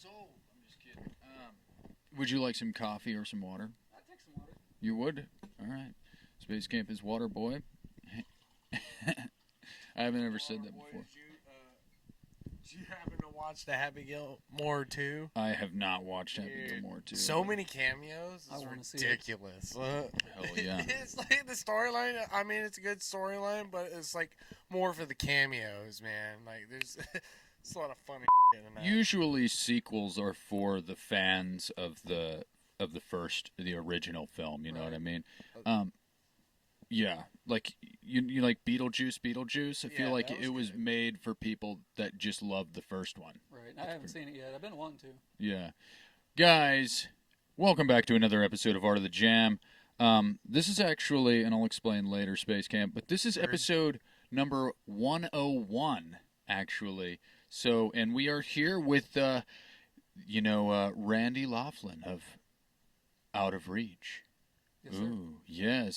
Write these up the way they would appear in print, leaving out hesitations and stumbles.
old. I'm just kidding. Would you like some coffee or some water? I'd take some water. You would? All right. Space Camp is water boy. I haven't ever said that before. Did you happen to watch the Happy Gilmore 2? I have not watched Happy Gilmore 2. So many cameos. It's ridiculous. Hell yeah. It's like the storyline. I mean, it's a good storyline, but it's like more for the cameos, man. Like there's a lot of funny shit in that. Usually sequels are for the fans of the original film, you know what I mean? Yeah, like you like Beetlejuice. I feel like it was made for people that just loved the first one. Right. I haven't seen it yet. I've been wanting to. Yeah. Guys, welcome back to another episode of Art of the Jam. This is actually, and I'll explain later, Space Camp, but this is episode number 101, actually. So, and we are here with, Randy Lofland of Out of Reach. Yes, sir. Ooh, yes,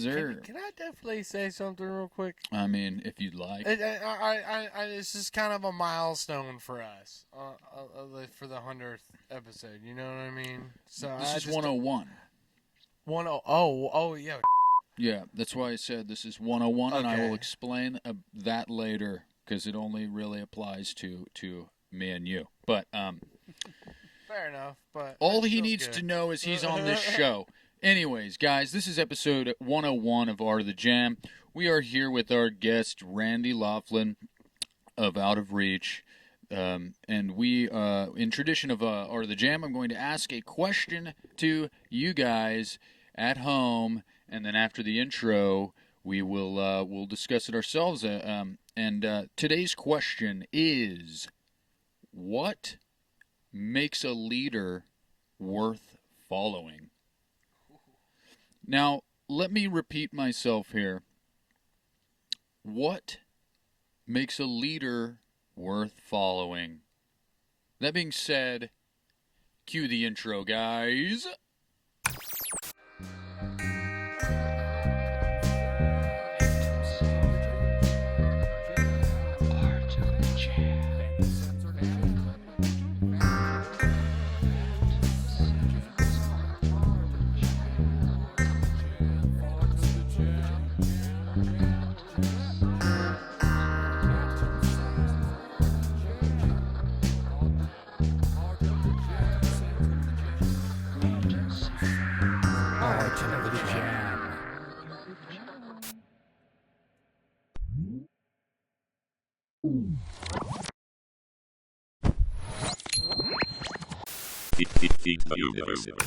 sir. Can I definitely say something real quick? I mean, if you'd like. It's just kind of a milestone for us for the 100th episode. You know what I mean? So This is 101. Oh, yeah. Yeah, that's why I said this is 101, and I will explain that later, because it only really applies to me and you. But fair enough. But all he needs to know is he's on this show. Anyways, guys, this is episode 101 of Art of the Jam. We are here with our guest, Randy Lofland of Out of Reach. And we, in tradition of Art of the Jam, I'm going to ask a question to you guys at home. And then after the intro, we'll discuss it ourselves. And today's question is, what makes a leader worth following? Now, let me repeat myself here. What makes a leader worth following? That being said, cue the intro, guys.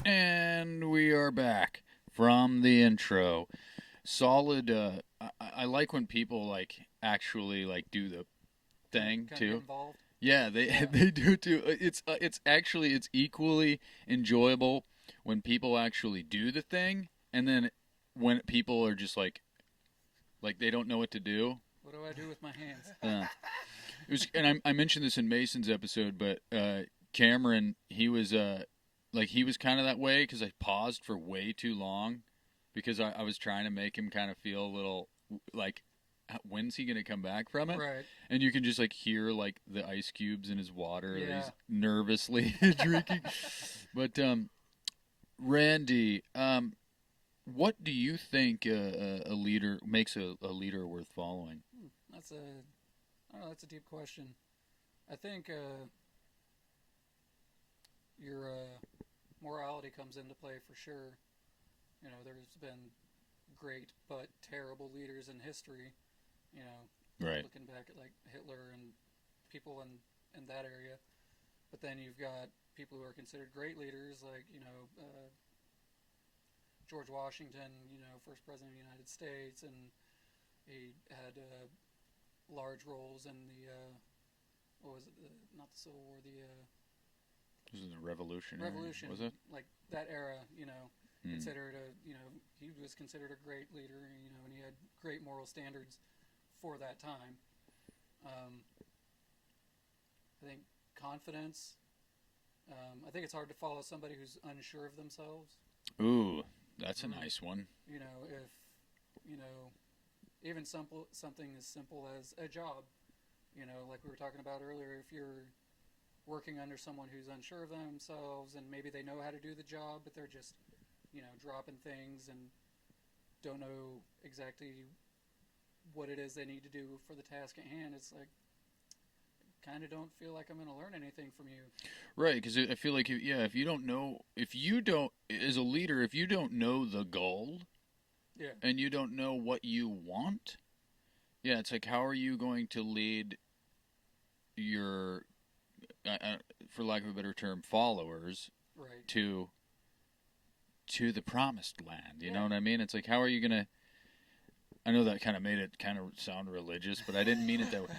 And we are back from the intro. Solid. I like when people actually do the thing Kind too. of involved. Yeah, they do too. It's equally enjoyable when people actually do the thing, and then when people are just like they don't know what to do. What do I do with my hands? It was, and I mentioned this in Mason's episode, but Cameron, he was kind of that way because I paused for way too long because I was trying to make him kind of feel a little like, when's he going to come back from it? Right. And you can just hear the ice cubes in his water that Yeah. he's nervously drinking. But Randy, what do you think a leader makes a leader worth following? That's a deep question. I think your morality comes into play for sure. You know, there's been great but terrible leaders in history. You know, Right. looking back at Hitler and people in that area. But then you've got people who are considered great leaders, George Washington, first president of the United States, and he had large roles in the not the Civil War, This is the Revolution. Was it? Like that era, considered he was considered a great leader, and he had great moral standards for that time. I think confidence. I think it's hard to follow somebody who's unsure of themselves. Ooh, that's a nice one. If even something as simple as a job, like we were talking about earlier, if you're working under someone who's unsure of themselves, and maybe they know how to do the job, but they're just, dropping things and don't know exactly what it is they need to do for the task at hand. It's like, kind of don't feel like I'm going to learn anything from you. Right, because I feel like, if you don't, as a leader, if you don't know the goal, Yeah. and you don't know what you want, it's like, how are you going to lead your, for lack of a better term, followers Right. to the promised land? You know what I mean? It's like, how are you going to, I know that kind of made it kind of sound religious, but I didn't mean it that way.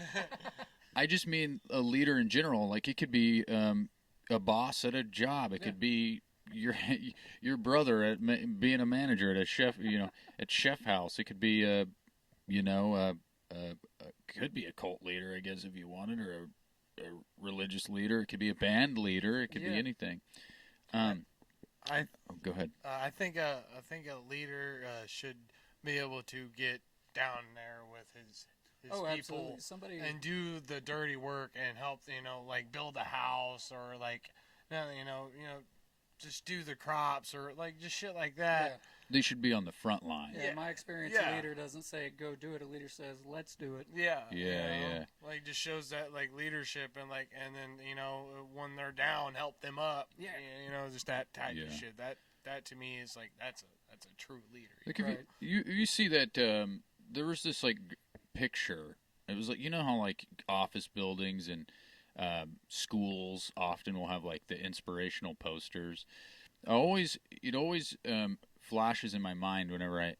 I just mean a leader in general. Like, it could be a boss at a job. It could be your brother at being a manager at a chef, at Chef House. It could be could be a cult leader, I guess, if you wanted, or a religious leader. It could be a band leader. It could be anything. Go ahead. I think a leader should be able to get down there with his people absolutely. Somebody and do the dirty work and help, like build a house or like, just do the crops or like just shit like that. Yeah. They should be on the front line. Yeah, my experience, a leader doesn't say go do it. A leader says let's do it. Yeah. Yeah. Like, just shows that like leadership and like, and then when they're down, help them up. Yeah. Just that type of shit. That to me is like that's a true leader. Like, if you see that there was this like picture. It was like, how like office buildings and schools often will have like the inspirational posters. It always flashes in my mind whenever I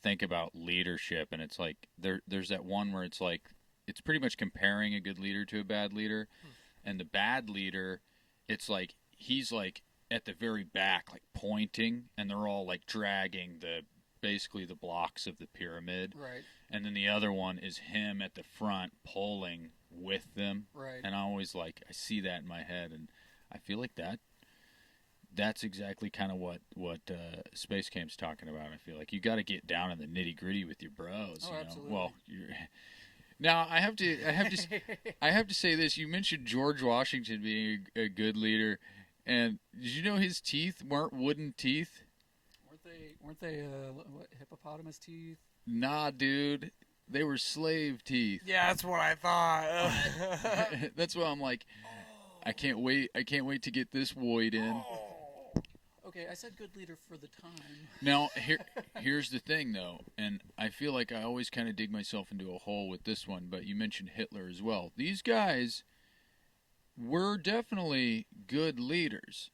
think about leadership, and it's like there's that one where it's like it's pretty much comparing a good leader to a bad leader, and the bad leader, it's like he's like at the very back, like pointing, and they're all like dragging basically the blocks of the pyramid, Right. and then the other one is him at the front pulling with them, Right. and I always I see that in my head, and I feel like that's exactly kind of what Space Camp's talking about. I feel like you got to get down in the nitty gritty with your bros. Absolutely. Well, now I have to say this. You mentioned George Washington being a good leader, and did you know his teeth weren't wooden teeth? Weren't they hippopotamus teeth? Nah, dude, they were slave teeth. Yeah, that's what I thought. That's why I'm like, I can't wait to get this void in. Okay, I said good leader for the time. Now, here's the thing, though, and I feel like I always kind of dig myself into a hole with this one, but you mentioned Hitler as well. These guys were definitely good leaders,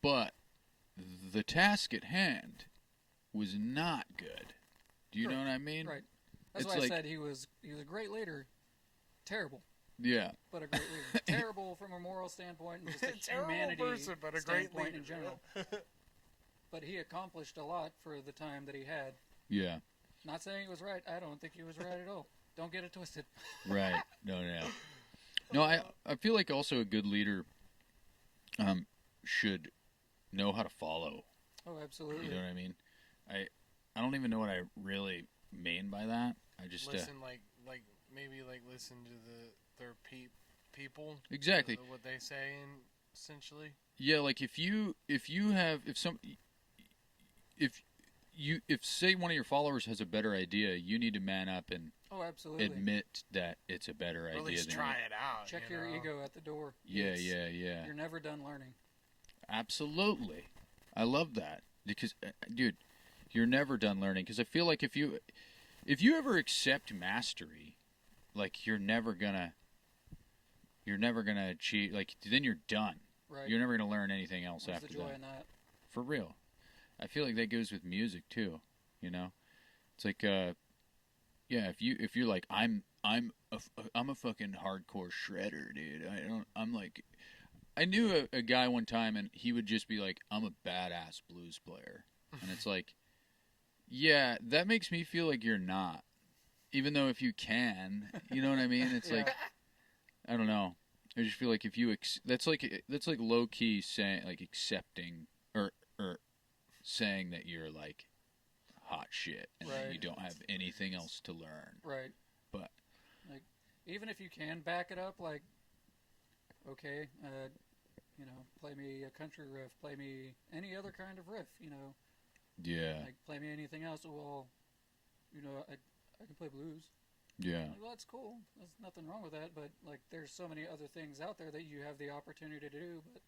but the task at hand was not good. Do you know what I mean? Right. That's why I said he was a great leader. Terrible. Yeah. But a great leader. Terrible from a moral standpoint and just a humanity person, but a great standpoint leader. in general. But he accomplished a lot for the time that he had. Yeah. Not saying he was right. I don't think he was right at all. Don't get it twisted. Right. No. No, I feel like also a good leader should know how to follow. Oh, absolutely. You know what I mean? I don't even know what I really mean by that. I just listen, maybe listen to their people. Exactly. What they say, essentially. Yeah, like if say one of your followers has a better idea, you need to man up and absolutely. admit that it's a better idea. At least try it out. Check your ego at the door. Yeah. You're never done learning. Absolutely. I love that because, dude, you're never done learning. Because I feel like if you ever accept mastery, like you're never gonna achieve. Like then you're done. Right. You're never gonna learn anything else What's after the joy that. in that? For real. I feel like that goes with music too. You know, it's like if you're like I'm a fucking hardcore shredder, dude. I knew a guy one time, and he would just be like, I'm a badass blues player. And it's like, yeah, that makes me feel like you're not. Even though if you can, you know what I mean? It's like, I don't know. I just feel like if you, that's like low key saying, like accepting or saying that you're like hot shit and that you don't have anything else to learn. Right. But like, even if you can back it up, like, okay, play me a country riff, play me any other kind of riff, Yeah. like play me anything else. Well, I can play blues. Yeah. Like, well, that's cool. There's nothing wrong with that. But like, there's so many other things out there that you have the opportunity to do. But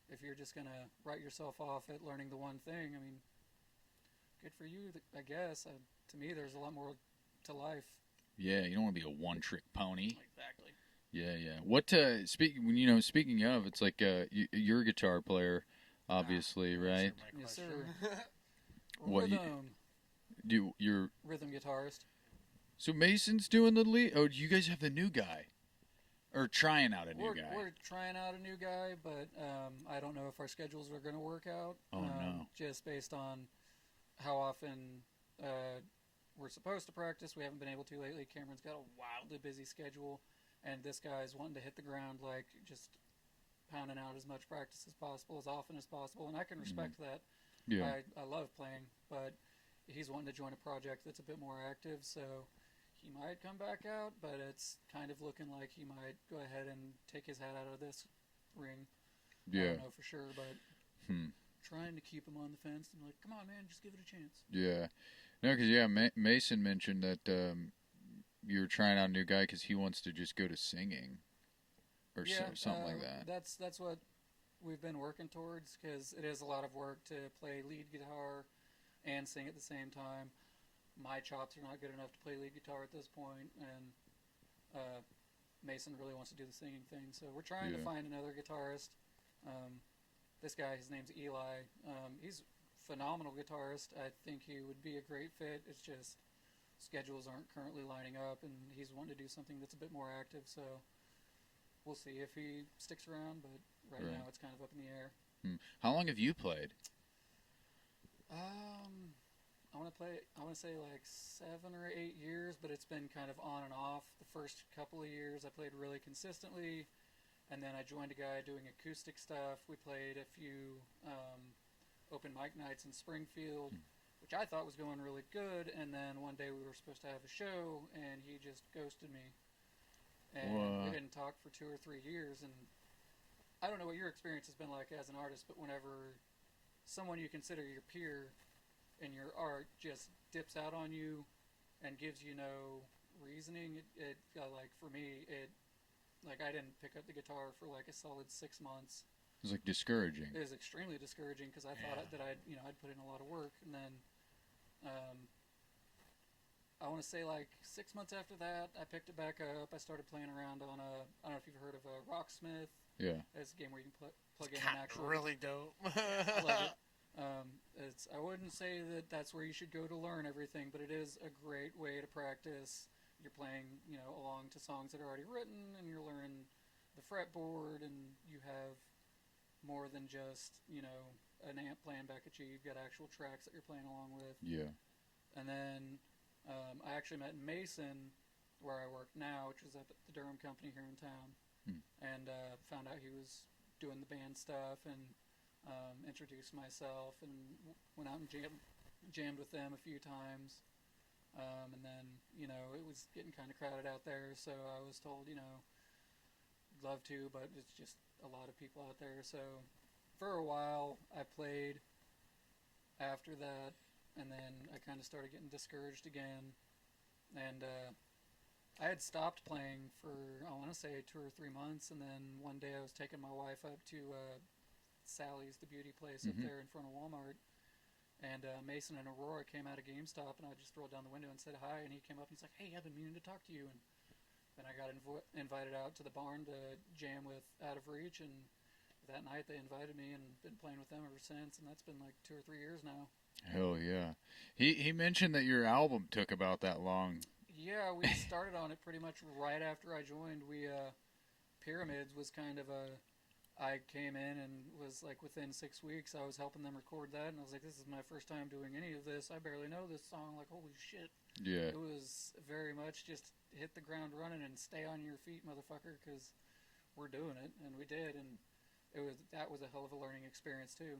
if you're just gonna write yourself off at learning the one thing, I mean, good for you, I guess. To me, there's a lot more to life. Yeah, you don't want to be a one-trick pony. Exactly. Yeah, yeah. What speaking of, it's like you're a guitar player, obviously, right? Yes, sir. What Rhythm. You're Rhythm guitarist. so Mason's doing the lead. Oh, you guys have the new guy, or trying out a new guy? We're trying out a new guy, but I don't know if our schedules are going to work out. Oh no! Just based on how often we're supposed to practice, we haven't been able to lately. Cameron's got a wildly busy schedule, and this guy's wanting to hit the ground like just pounding out as much practice as possible, as often as possible, and I can respect that. Yeah. I love playing, but he's wanting to join a project that's a bit more active, so he might come back out, but it's kind of looking like he might go ahead and take his hat out of this ring. Yeah. I don't know for sure, but trying to keep him on the fence and like, come on, man, just give it a chance. Yeah. No, because Mason mentioned that you're trying out a new guy because he wants to just go to singing or something like that. That's what we've been working towards, because it is a lot of work to play lead guitar and sing at the same time. My chops are not good enough to play lead guitar at this point, and Mason really wants to do the singing thing. So we're trying to find another guitarist. This guy, his name's Eli. He's a phenomenal guitarist. I think he would be a great fit. It's just schedules aren't currently lining up, and he's wanting to do something that's a bit more active. So we'll see if he sticks around, but right now it's kind of up in the air. How long have you played? I want to say like 7 or 8 years, but it's been kind of on and off. The first couple of years I played really consistently, and then I joined a guy doing acoustic stuff. We played a few open mic nights in Springfield, which I thought was going really good, and then one day we were supposed to have a show, and he just ghosted me. And we didn't talk for 2 or 3 years, and I don't know what your experience has been like as an artist, but whenever someone you consider your peer in your art just dips out on you and gives you no reasoning, it like for me, I didn't pick up the guitar for like a solid 6 months. It was like discouraging. It was extremely discouraging because I thought that I'd put in a lot of work, and then I want to say like 6 months after that, I picked it back up. I started playing around on I don't know if you've heard of Rocksmith. Yeah. It's a game where you can plug in an actual. Really dope. I love it. I wouldn't say that that's where you should go to learn everything, but it is a great way to practice. You're playing, along to songs that are already written, and you're learning the fretboard, and you have more than just, an amp playing back at you. You've got actual tracks that you're playing along with. Yeah. And then I actually met Mason where I work now, which was at the Durham company here in town, and found out he was doing the band stuff, and introduced myself, and went out and jammed with them a few times. And then, it was getting kind of crowded out there, so I was told, love to, but it's just a lot of people out there. So for a while, I played after that, and then I kind of started getting discouraged again. And I had stopped playing for, I want to say, 2 or 3 months, and then one day I was taking my wife up to Sally's, the beauty place up there in front of Walmart, and Mason and Aurora came out of GameStop, and I just rolled down the window and said hi, and he came up and he's like, hey, I've been meaning to talk to you. And then I got invited out to the barn to jam with Out of Reach, and that night they invited me, and been playing with them ever since, and that's been like 2 or 3 years now. Hell yeah. He mentioned that your album took about that long. Yeah, we started on it pretty much right after I joined. Pyramids was kind of I came in and was like within 6 weeks I was helping them record that, and I was like, this is my first time doing any of this. I barely know this song. Like, holy shit. Yeah. It was very much just hit the ground running and stay on your feet, motherfucker, because we're doing it, and we did, and that was a hell of a learning experience too.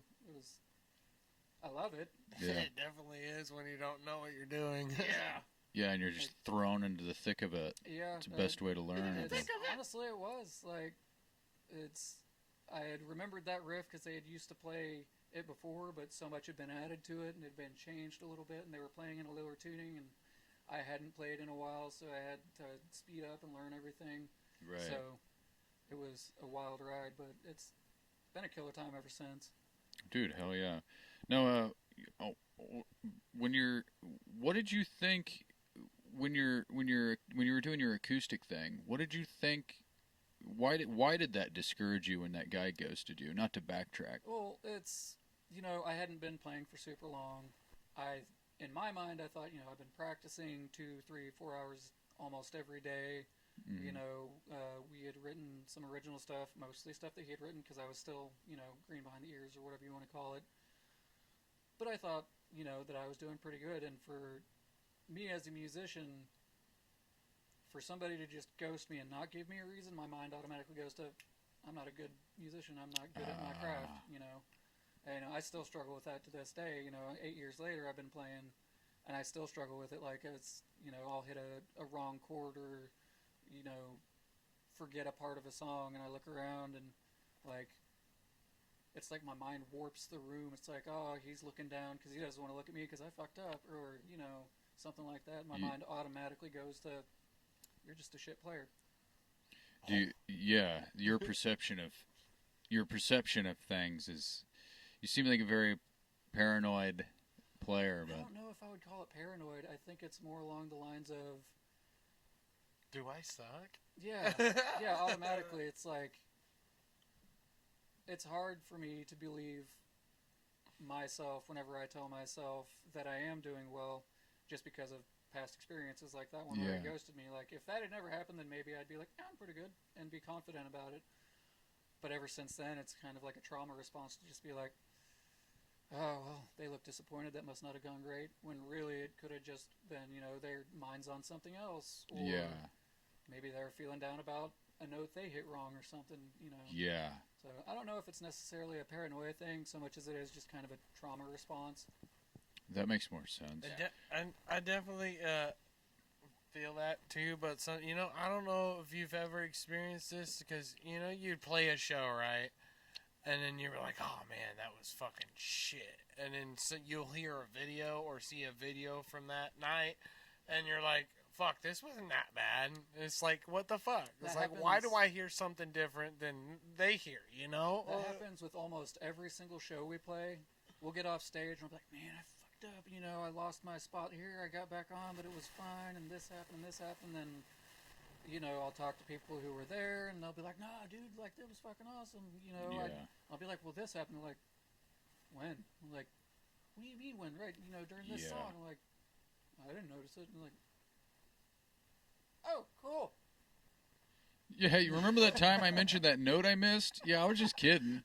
I love it. Yeah. It definitely is when you don't know what you're doing. Yeah. Yeah, and you're just thrown into the thick of it. Yeah. It's the best way to learn. Honestly, it was like, I had remembered that riff because they had used to play it before, but so much had been added to it and it had been changed a little bit, and they were playing in a lower tuning, and I hadn't played in a while, so I had to speed up and learn everything. Right. So it was a wild ride, but it's been a killer time ever since. Dude, hell yeah. No, what did you think when you were doing your acoustic thing? What did you think? Why did that discourage you when that guy ghosted you? Not to backtrack. Well, it's, I hadn't been playing for super long. In my mind, I thought, I've been practicing 2, 3, 4 hours almost every day. Mm-hmm. We had written some original stuff, mostly stuff that he had written because I was still, green behind the ears or whatever you want to call it. But I thought, that I was doing pretty good. And for me as a musician, for somebody to just ghost me and not give me a reason, my mind automatically goes to, I'm not a good musician. I'm not good at my craft, And I still struggle with that to this day. 8 years later, I've been playing, and I still struggle with it. Like, it's, I'll hit a wrong chord or, forget a part of a song, and I look around and, like, it's like my mind warps the room. It's like, oh, he's looking down because he doesn't want to look at me because I fucked up, or, something like that. My mind automatically goes to, you're just a shit player. Your perception of things is, you seem like a very paranoid player. But I don't know if I would call it paranoid. I think it's more along the lines of, do I suck? Yeah, automatically it's like, it's hard for me to believe myself whenever I tell myself that I am doing well just because of past experiences like that one where he ghosted me. Like, if that had never happened, then maybe I'd be like, yeah, I'm pretty good, and be confident about it. But ever since then, it's kind of like a trauma response to just be like, oh, well, they look disappointed. That must not have gone great. When really it could have just been, their mind's on something else. Or maybe they were feeling down about a note they hit wrong or something, Yeah. So I don't know if it's necessarily a paranoia thing so much as it is just kind of a trauma response. That makes more sense. I definitely feel that too, but I don't know if you've ever experienced this because you'd play a show, right, and then you're like, oh man, that was fucking shit, and then you'll hear a video or see a video from that night, and you're like, fuck, this wasn't that bad. It's like, what the fuck? It's like, why do I hear something different than they hear? That happens with almost every single show we play. We'll get off stage and we'll be like, man, I fucked up. I lost my spot here. I got back on, but it was fine. And this happened, Then, I'll talk to people who were there, and they'll be like, nah, dude, like, that was fucking awesome. I'll be like, well, this happened. They're like, when? I'm like, what do you mean when? Right, during this song. I'm like, I didn't notice it. I'm like, oh, cool. Yeah, you remember that time I mentioned that note I missed? Yeah, I was just kidding.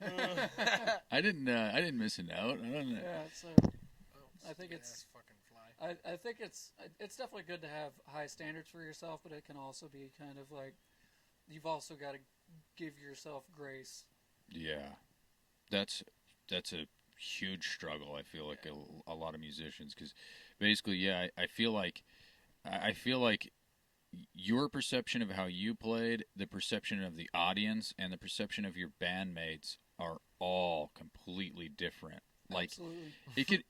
I didn't miss a note. I don't know. Yeah, so I think it's fucking fly. I think it's definitely good to have high standards for yourself, but it can also be kind of like you've also got to give yourself grace. Yeah, that's a huge struggle. I feel like a lot of musicians, because basically, I feel like your perception of how you played, the perception of the audience, and the perception of your bandmates are all completely different. Like, absolutely.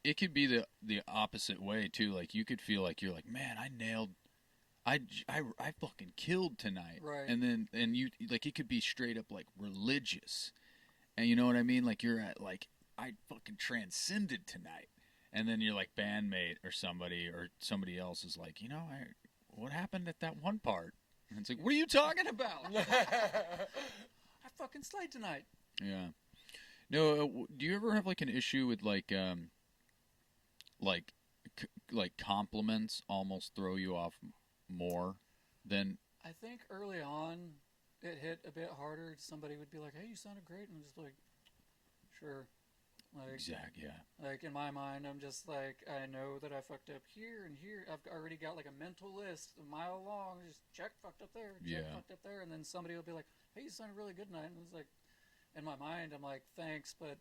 it could be the opposite way too. Like, you could feel like you're like, man, I nailed, I fucking killed tonight. Right. And you, like, it could be straight up like religious, and you know what I mean? Like, you're at like, I fucking transcended tonight, and then you're like bandmate or somebody else is like, what happened at that one part? And it's like, what are you talking about? I fucking slayed tonight. Yeah. No, do you ever have like an issue with like compliments almost throw you off more than? I think early on it hit a bit harder. Somebody would be like, hey, you sounded great. And I'm just like, sure. Like, exactly, yeah. Like, in my mind, I'm just like, I know that I fucked up here and here. I've already got like a mental list a mile long. Just check, fucked up there, fucked up there. And then somebody will be like, hey, you sounded really good tonight. And it's like, in my mind, I'm like, thanks, but,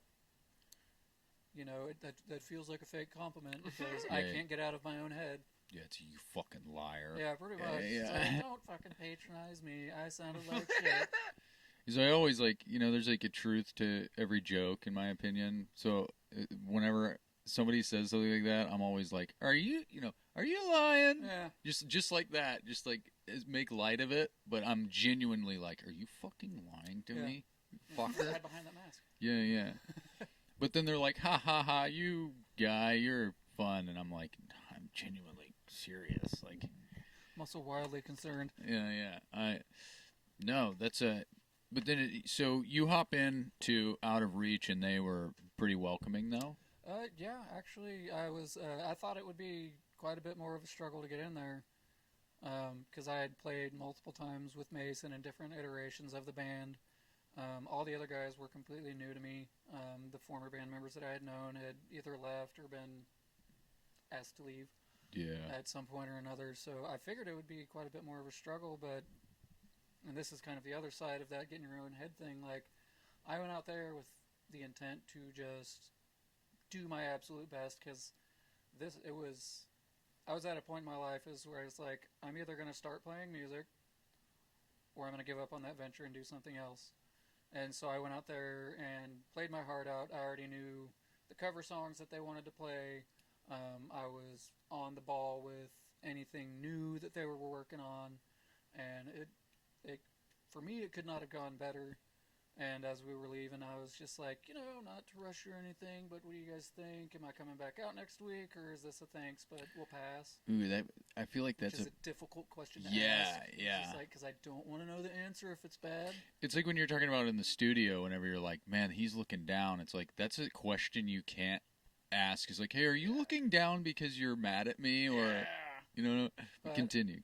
that feels like a fake compliment because I can't get out of my own head. Yeah, it's you fucking liar. Yeah, pretty much. Yeah. It's like, don't fucking patronize me. I sounded like shit. Because I always like, there's like a truth to every joke, in my opinion. So whenever somebody says something like that, I'm always like, are you lying? Yeah. Just like that. Just like make light of it. But I'm genuinely like, are you fucking lying to me? You fucker. Hide behind that mask. Yeah. But then they're like, ha ha ha, you guy, you're fun. And I'm like, I'm genuinely serious. Like, I'm also wildly concerned. Yeah. No, that's a. But then, so you hop in to Out of Reach, and they were pretty welcoming, though. Yeah, actually, I was. I thought it would be quite a bit more of a struggle to get in there, because I had played multiple times with Mason in different iterations of the band. All the other guys were completely new to me. The former band members that I had known had either left or been asked to leave. Yeah. At some point or another. So I figured it would be quite a bit more of a struggle, but, and this is kind of the other side of that, getting your own head thing. Like, I went out there with the intent to just do my absolute best, because I was at a point in my life where I was like, I'm either going to start playing music or I'm going to give up on that venture and do something else. And so I went out there and played my heart out. I already knew the cover songs that they wanted to play. I was on the ball with anything new that they were working on, and it for me, it could not have gone better. And as we were leaving, I was just like, not to rush or anything, but what do you guys think? Am I coming back out next week, or is this a thanks, but we'll pass? Ooh, I feel like that's a difficult question to yeah, ask. Yeah. It's like, because I don't want to know the answer if it's bad. It's like when you're talking about in the studio, whenever you're like, man, he's looking down. It's like, that's a question you can't ask. It's like, hey, are you looking down because you're mad at me, or But continue.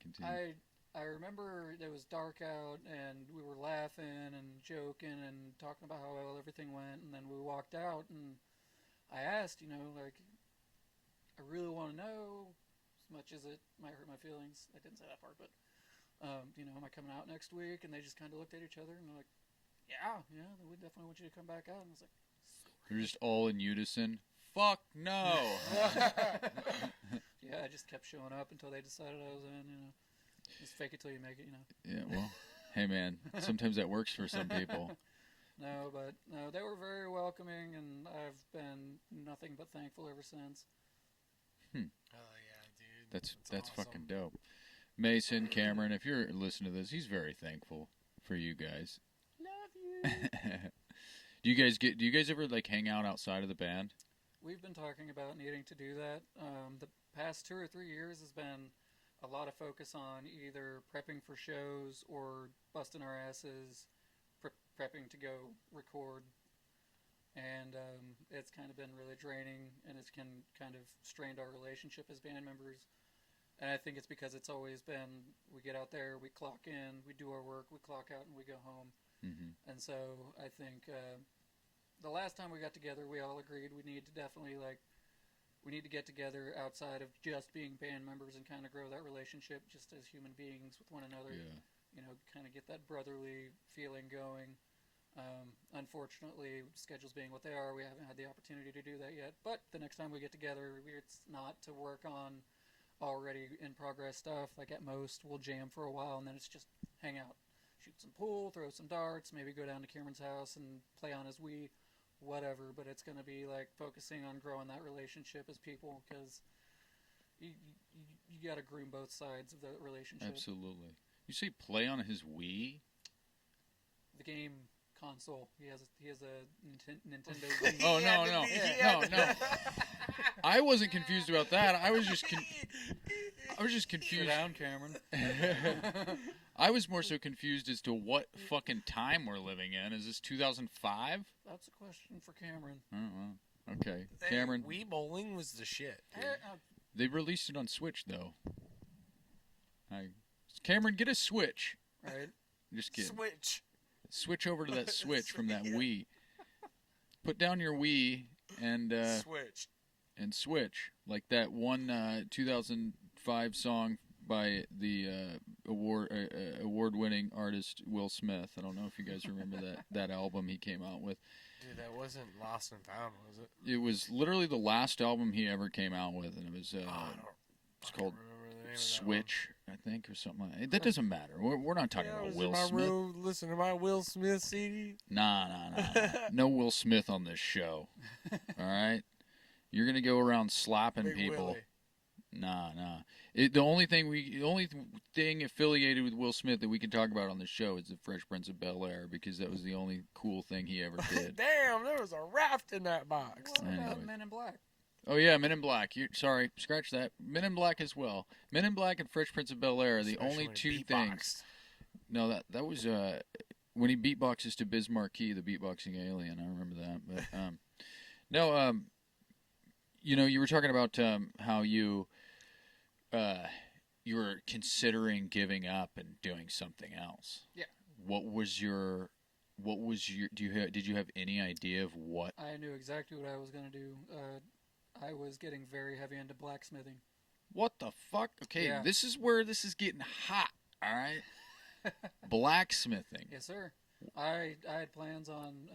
I remember it was dark out, and we were laughing and joking and talking about how well everything went, and then we walked out, and I asked, like, I really want to know, as much as it might hurt my feelings. I didn't say that part, but, am I coming out next week? And they just kind of looked at each other, and they're like, yeah, we definitely want you to come back out. And I was like, they're just all in unison. Fuck no. Yeah, I just kept showing up until they decided I was in, Just fake it till you make it, Yeah, well, hey man, sometimes that works for some people. No, they were very welcoming, and I've been nothing but thankful ever since. Oh yeah, dude. That's awesome. fucking dope. Mason, Cameron, if you're listening to this, he's very thankful for you guys. Love you. Do you guys ever like hang out outside of the band? We've been talking about needing to do that. The past 2 or 3 years has been a lot of focus on either prepping for shows or busting our asses, prepping to go record. And it's kind of been really draining, and it's kind of strained our relationship as band members. And I think it's because it's always been, we get out there, we clock in, we do our work, we clock out, and we go home. Mm-hmm. And so I think the last time we got together, we all agreed we need to definitely, we need to get together outside of just being band members and kind of grow that relationship just as human beings with one another. Yeah. Kind of get that brotherly feeling going. Unfortunately, schedules being what they are, we haven't had the opportunity to do that yet. But the next time we get together, it's not to work on already in progress stuff. Like, at most, we'll jam for a while, and then it's just hang out. Shoot some pool, throw some darts, maybe go down to Cameron's house and play on his Wii. Whatever, but it's going to be like focusing on growing that relationship as people, because you got to groom both sides of the relationship. Absolutely. You say play on his Wii? The game console. He has a Nintendo Wii. Oh no. I wasn't confused about that. I was just confused. Sit down, Cameron. I was more so confused as to what fucking time we're living in. Is this 2005? That's a question for Cameron. Oh, okay. Cameron. Wii bowling was the shit. They released it on Switch, though. Cameron, get a Switch. Right. Just kidding. Switch over to that Switch from that Wii. Put down your Wii and switch like that one 2005 song by the award-winning artist Will Smith. I don't know if you guys remember that album he came out with. Dude, that wasn't Lost and Found, was it? It was literally the last album he ever came out with, and it was it's called Switch I think, or something like that. That doesn't matter. We're not talking about Will Smith. Listen to my Will Smith CD. Nah. No Will Smith on this show. All right? You're going to go around slapping Big people. Willie. Nah. The only thing affiliated with Will Smith that we can talk about on the show is the Fresh Prince of Bel-Air, because that was the only cool thing he ever did. Damn, there was a raft in that box. What about Anyways. Men in Black? Oh yeah, Men in Black. Sorry, scratch that. Men in Black as well. Men in Black and Fresh Prince of Bel-Air are the Especially only when two he things. beatboxed. No, that was when he beatboxes to Biz Markie, the beatboxing alien. I remember that. But no, you were talking about how you were considering giving up and doing something else. Yeah. Did you have any idea of what? I knew exactly what I was going to do. I was getting very heavy into blacksmithing. What the fuck? Okay, Yeah. This is where this is getting hot. All right. Blacksmithing. Yes, sir. I had plans on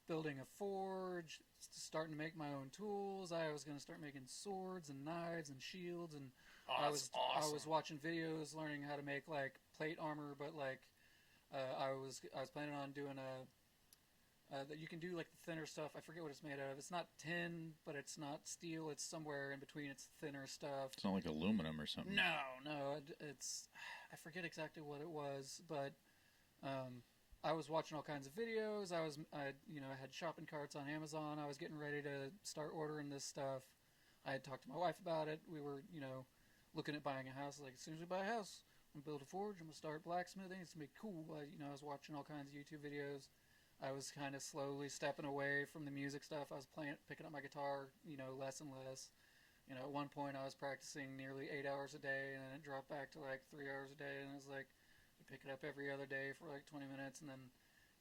building a forge, starting to make my own tools. I was going to start making swords and knives and shields, and Oh, I that's was awesome. watching videos, learning how to make like plate armor, but like I was planning on doing that you can do like the thinner stuff. I forget what it's made out of. It's not tin, but it's not steel. It's somewhere in between. It's thinner stuff. It's not like aluminum or something. No, it's I forget exactly what it was, but I was watching all kinds of videos. I had shopping carts on Amazon. I was getting ready to start ordering this stuff. I had talked to my wife about it. We were, looking at buying a house. Like, as soon as we buy a house, I'm gonna build a forge. I'm gonna start blacksmithing. It's gonna be cool. I was watching all kinds of YouTube videos. I was kind of slowly stepping away from the music stuff. I was picking up my guitar, less and less. At one point I was practicing nearly 8 hours a day, and then it dropped back to like 3 hours a day, and it was like, I pick it up every other day for like 20 minutes, and then,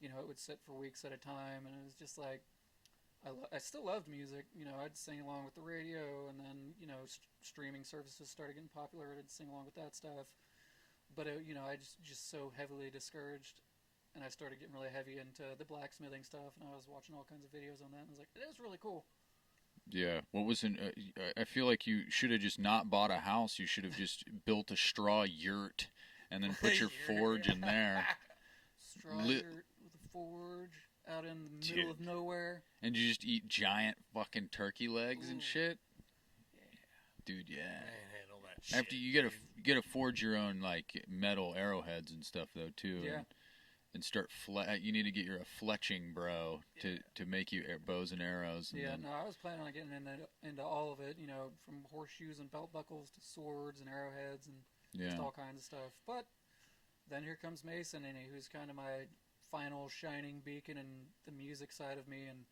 it would sit for weeks at a time, and it was just like, I still loved music. I'd sing along with the radio, and then, streaming services started getting popular. I'd sing along with that stuff. But, I just so heavily discouraged, and I started getting really heavy into the blacksmithing stuff, and I was watching all kinds of videos on that, and I was like, it is really cool. Yeah. What was I feel like you should have just not bought a house. You should have just built a straw yurt and then put your forge in there. Straw yurt with a forge out in the middle of nowhere. And you just eat giant fucking turkey legs and shit. Yeah. Dude, yeah. Man, handle that shit. After you gotta forge your own like metal arrowheads and stuff though too. Yeah. And start you need to get a fletching bro to make you bows and arrows. And Yeah, no, I was planning on getting into all of it, from horseshoes and belt buckles to swords and arrowheads and just all kinds of stuff. But then here comes Mason, and who's kind of my final shining beacon in the music side of me. And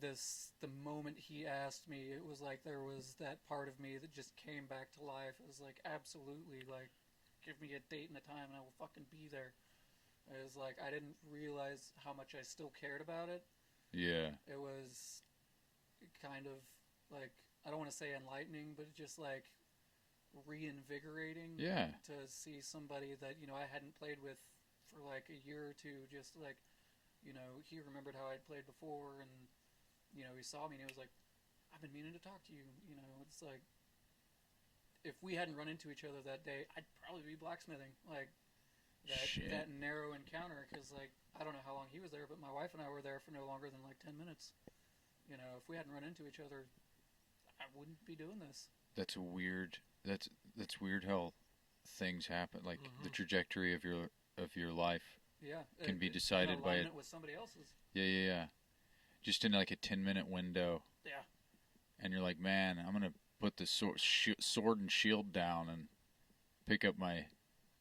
the moment he asked me, it was like there was that part of me that just came back to life. It was like, absolutely, like, give me a date and a time, and I will fucking be there. It was like, I didn't realize how much I still cared about it. Yeah. It was kind of like, I don't want to say enlightening, but just like reinvigorating. Yeah. To see somebody that, I hadn't played with for like a year or two, just like, he remembered how I'd played before, and, he saw me and he was like, I've been meaning to talk to you. It's like, if we hadn't run into each other that day, I'd probably be blacksmithing. Like, that narrow encounter, because like, I don't know how long he was there, but my wife and I were there for no longer than like 10 minutes. If we hadn't run into each other, I wouldn't be doing this. That's weird. That's weird how things happen. Like the trajectory of your life can be decided by it with somebody else's. Yeah. Just in like a 10-minute window. Yeah. And you're like, man, I'm gonna put the sword and shield down and pick up my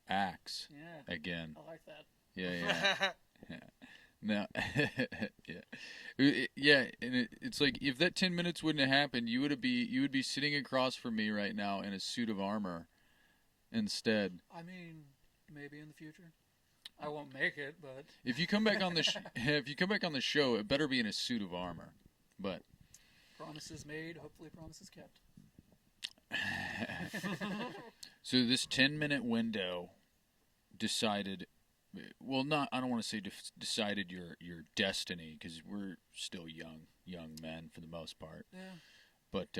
axe again. I like that. Yeah. No. Yeah. And it's like, if that 10 minutes wouldn't have happened, you would be sitting across from me right now in a suit of armor instead. I mean, maybe in the future. I won't make it, but if you come back on the show, it better be in a suit of armor. But promises made, hopefully promises kept. So this 10-minute window decided, well, not, I don't want to say decided your destiny, because we're still young men for the most part. Yeah. But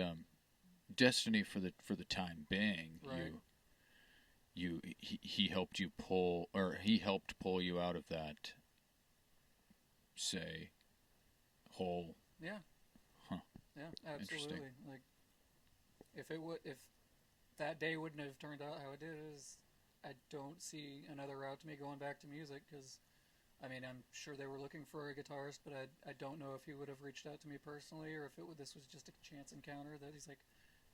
destiny for the time being, right. he helped you pull, or he helped pull you out of that, say, hole. Yeah. Huh. Yeah, absolutely. Like, if that day wouldn't have turned out how it did, I don't see another route to me going back to music, because, I mean, I'm sure they were looking for a guitarist, but I don't know if he would have reached out to me personally, or if this was just a chance encounter that he's like,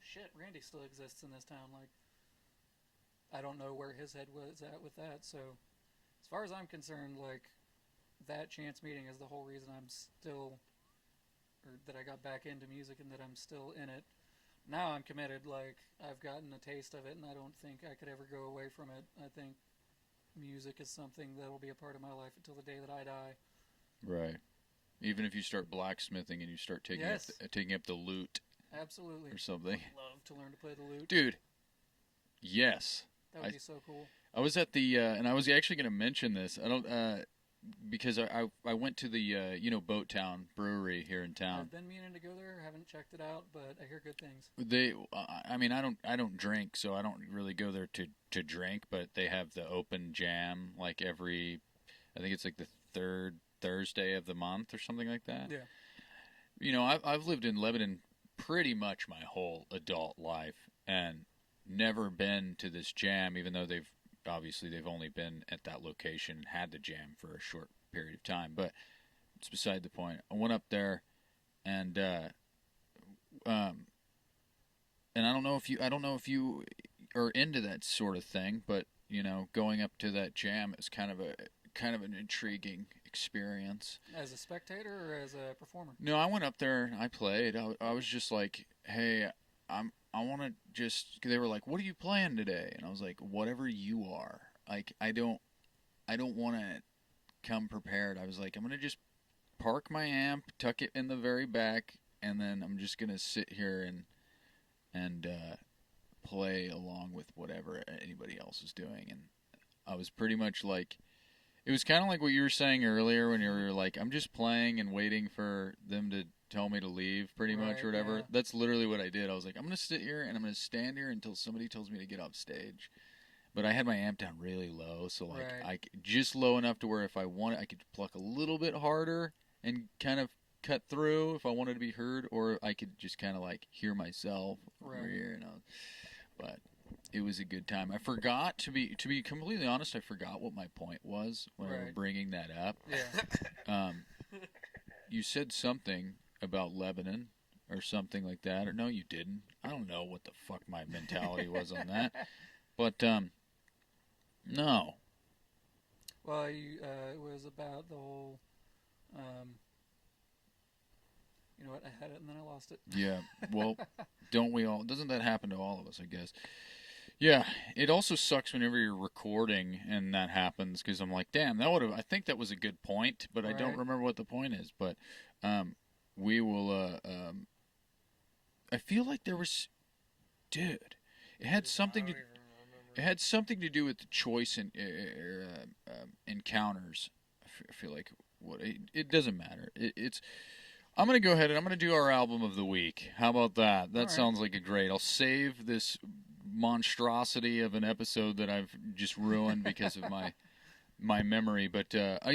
shit, Randy still exists in this town. Like, I don't know where his head was at with that. So, as far as I'm concerned, like, that chance meeting is the whole reason I'm still, or that I got back into music and that I'm still in it. Now I'm committed. Like, I've gotten a taste of it, and I don't think I could ever go away from it. I think music is something that'll be a part of my life until the day that I die. Right. Even if you start blacksmithing and you start taking up the lute. Absolutely. Or something. I'd love to learn to play the lute. Dude. Yes. That would be so cool. I was at the, and I was actually going to mention this. I don't, because I went to the, Boat Town Brewery here in town. I've been meaning to go there. Haven't checked it out, but I hear good things. I don't drink, so I don't really go there to drink, but they have the open jam, like I think it's like the third Thursday of the month or something like that. Yeah. I've lived in Lebanon pretty much my whole adult life and never been to this jam, even though they've only been at that location, had the jam for a short period of time, but it's beside the point. I went up there, and I don't know if you are into that sort of thing, but going up to that jam is kind of an intriguing experience. As a spectator or as a performer? No, I went up there and I played. I was just like, hey, I want to just. They were like, "What are you playing today?" And I was like, "Whatever you are." Like, I don't want to come prepared. I was like, I'm gonna just park my amp, tuck it in the very back, and then I'm just gonna sit here and play along with whatever anybody else is doing. And I was pretty much like, it was kind of like what you were saying earlier when you were like, I'm just playing and waiting for them to tell me to leave, pretty much, or whatever. Yeah. That's literally what I did. I was like, I'm going to sit here and I'm going to stand here until somebody tells me to get off stage. But I had my amp down really low, so like just low enough to where if I wanted, I could pluck a little bit harder and kind of cut through if I wanted to be heard, or I could just kind of like hear myself over here. But it was a good time. I forgot, to be completely honest, I forgot what my point was when I was bringing that up. Yeah. You said something about Lebanon or something like that, or no, you didn't. I don't know what the fuck my mentality was on that, but no. Well, it was about the whole. You know what? I had it and then I lost it. Yeah. Well, don't we all? Doesn't that happen to all of us? I guess. Yeah, it also sucks whenever you're recording and that happens, because I'm like, damn, I think that was a good point, but I don't remember what the point is. But we will, I feel like there was, dude, it had something to do with the choice in encounters. I feel like it doesn't matter. I'm going to go ahead and I'm going to do our album of the week. How about that? That sounds like a great. I'll save this monstrosity of an episode that I've just ruined because of my memory, but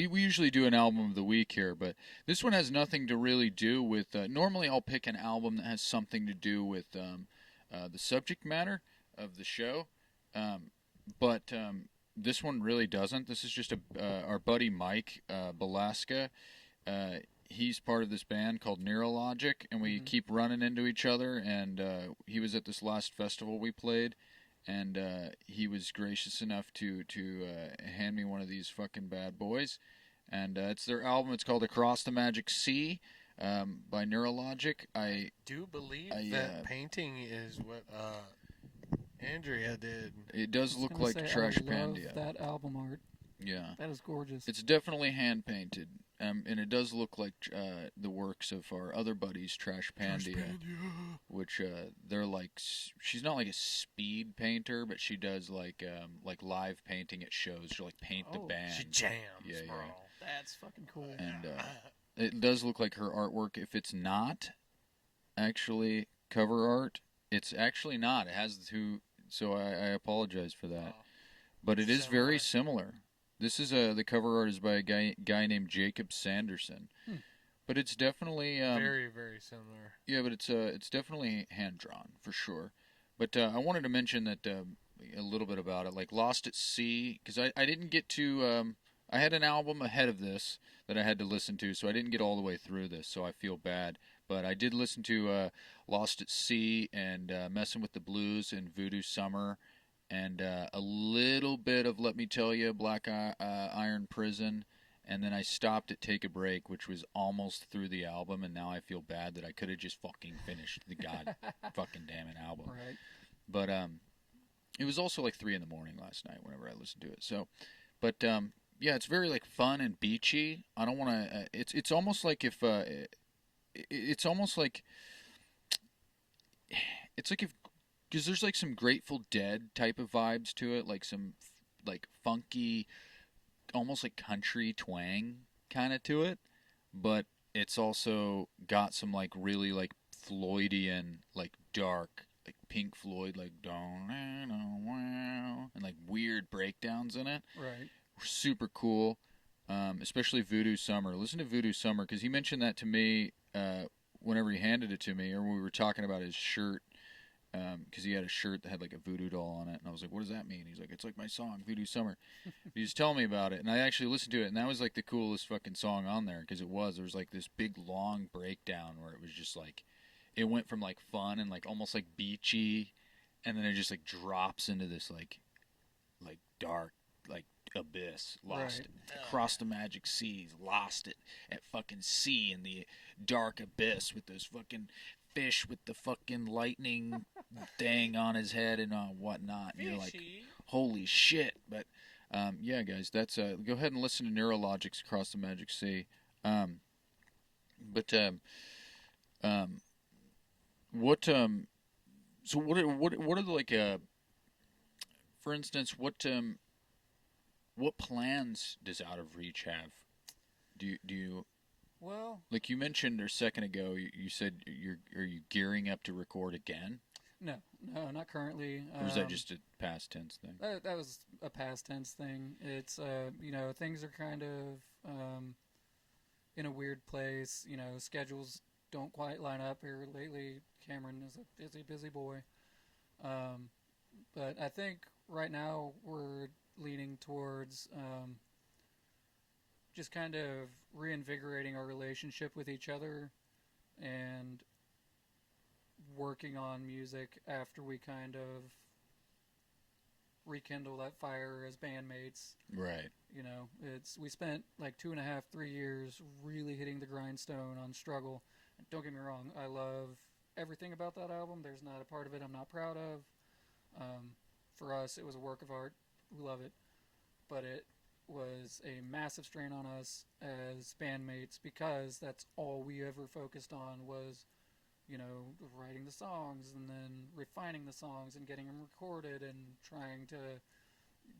we usually do an album of the week here, but this one has nothing to really do with normally I'll pick an album that has something to do with the subject matter of the show, but this one really doesn't. This is just our buddy Mike Balaska. He's part of this band called Neurologic, and we keep running into each other, and he was at this last festival we played, and he was gracious enough to hand me one of these fucking bad boys, and it's their album. It's called Across the Magic Sea by Neurologic. I do believe that painting is what Andrea did. It does look like Trash Pandia. That album art. Yeah. That is gorgeous. It's definitely hand-painted, and it does look like the works of our other buddies, Trash Pandia, which they're like, she's not like a speed painter, but she does like live painting at shows. She'll like paint the band. She jams, bro. That's fucking cool. And it does look like her artwork. If it's not actually cover art, it's actually not. It has the two, so I apologize for that. but it is Similar. very similar. This is the cover art is by a guy named Jacob Sanderson, but it's definitely very, very similar. yeah, but it's definitely hand drawn for sure. But I wanted to mention that a little bit about it, like Lost at Sea, because I didn't get to. I had an album ahead of this that I had to listen to, so I didn't get all the way through this, so I feel bad. But I did listen to Lost at Sea and Messing with the Blues and Voodoo Summer, and a little bit of Let Me Tell You, Black Iron Prison, and then I stopped at Take a Break, which was almost through the album, and now I feel bad that I could have just fucking finished the fucking damn it album. Right. But it was also like 3 in the morning last night whenever I listened to it. So, but yeah, it's very like fun and beachy. I don't want to. It's almost like if it's almost like it's like if because there's like some Grateful Dead type of vibes to it, like some like funky, almost like country twang kind of to it, but it's also got some like really like Floydian, like dark, like Pink Floyd, like don't and like weird breakdowns in it. Right. Super cool, especially Voodoo Summer. Listen to Voodoo Summer because he mentioned that to me whenever he handed it to me, or when we were talking about his shirt. Because he had a shirt that had like a voodoo doll on it, and I was like, "What does that mean?" He's like, "It's like my song, Voodoo Summer." He was telling me about it, and I actually listened to it, and that was like the coolest fucking song on there because it was. There was like this big long breakdown where it was just like, it went from like fun and like almost like beachy, and then it just like drops into this like dark like abyss. Lost Right. it across the magic seas. Lost it at fucking sea in the dark abyss with those fucking fish with the fucking lightning thing on his head and whatnot. And you're like, holy shit. But yeah, guys, that's go ahead and listen to Neurologics Across the Magic Sea. But what so what are the like for instance, what plans does Out of Reach have? Do you Well, like you mentioned a second ago? You said are you gearing up to record again, no, not currently. or is that just a past tense thing? That was a past tense thing. It's things are kind of in a weird place. Schedules don't quite line up here lately. Cameron is a busy boy. But I think right now we're leaning towards just kind of reinvigorating our relationship with each other and working on music after we kind of rekindle that fire as bandmates. Right. We spent like 2.5, 3 years really hitting the grindstone on Struggle. Don't get me wrong, I love everything about that album. There's not a part of it I'm not proud of. For us, it was a work of art. We love it. But it was a massive strain on us as bandmates because that's all we ever focused on was, writing the songs and then refining the songs and getting them recorded and trying to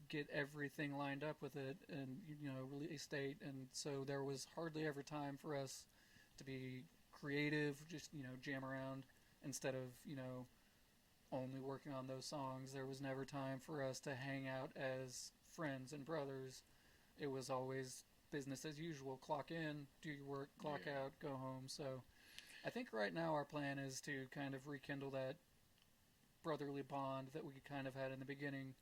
get everything lined up with it and, release date. And so there was hardly ever time for us to be creative, just, jam around instead of, only working on those songs. There was never time for us to hang out as friends and brothers. It was always business as usual. Clock in, do your work, clock out, go home. So I think right now our plan is to kind of rekindle that brotherly bond that we kind of had in the beginning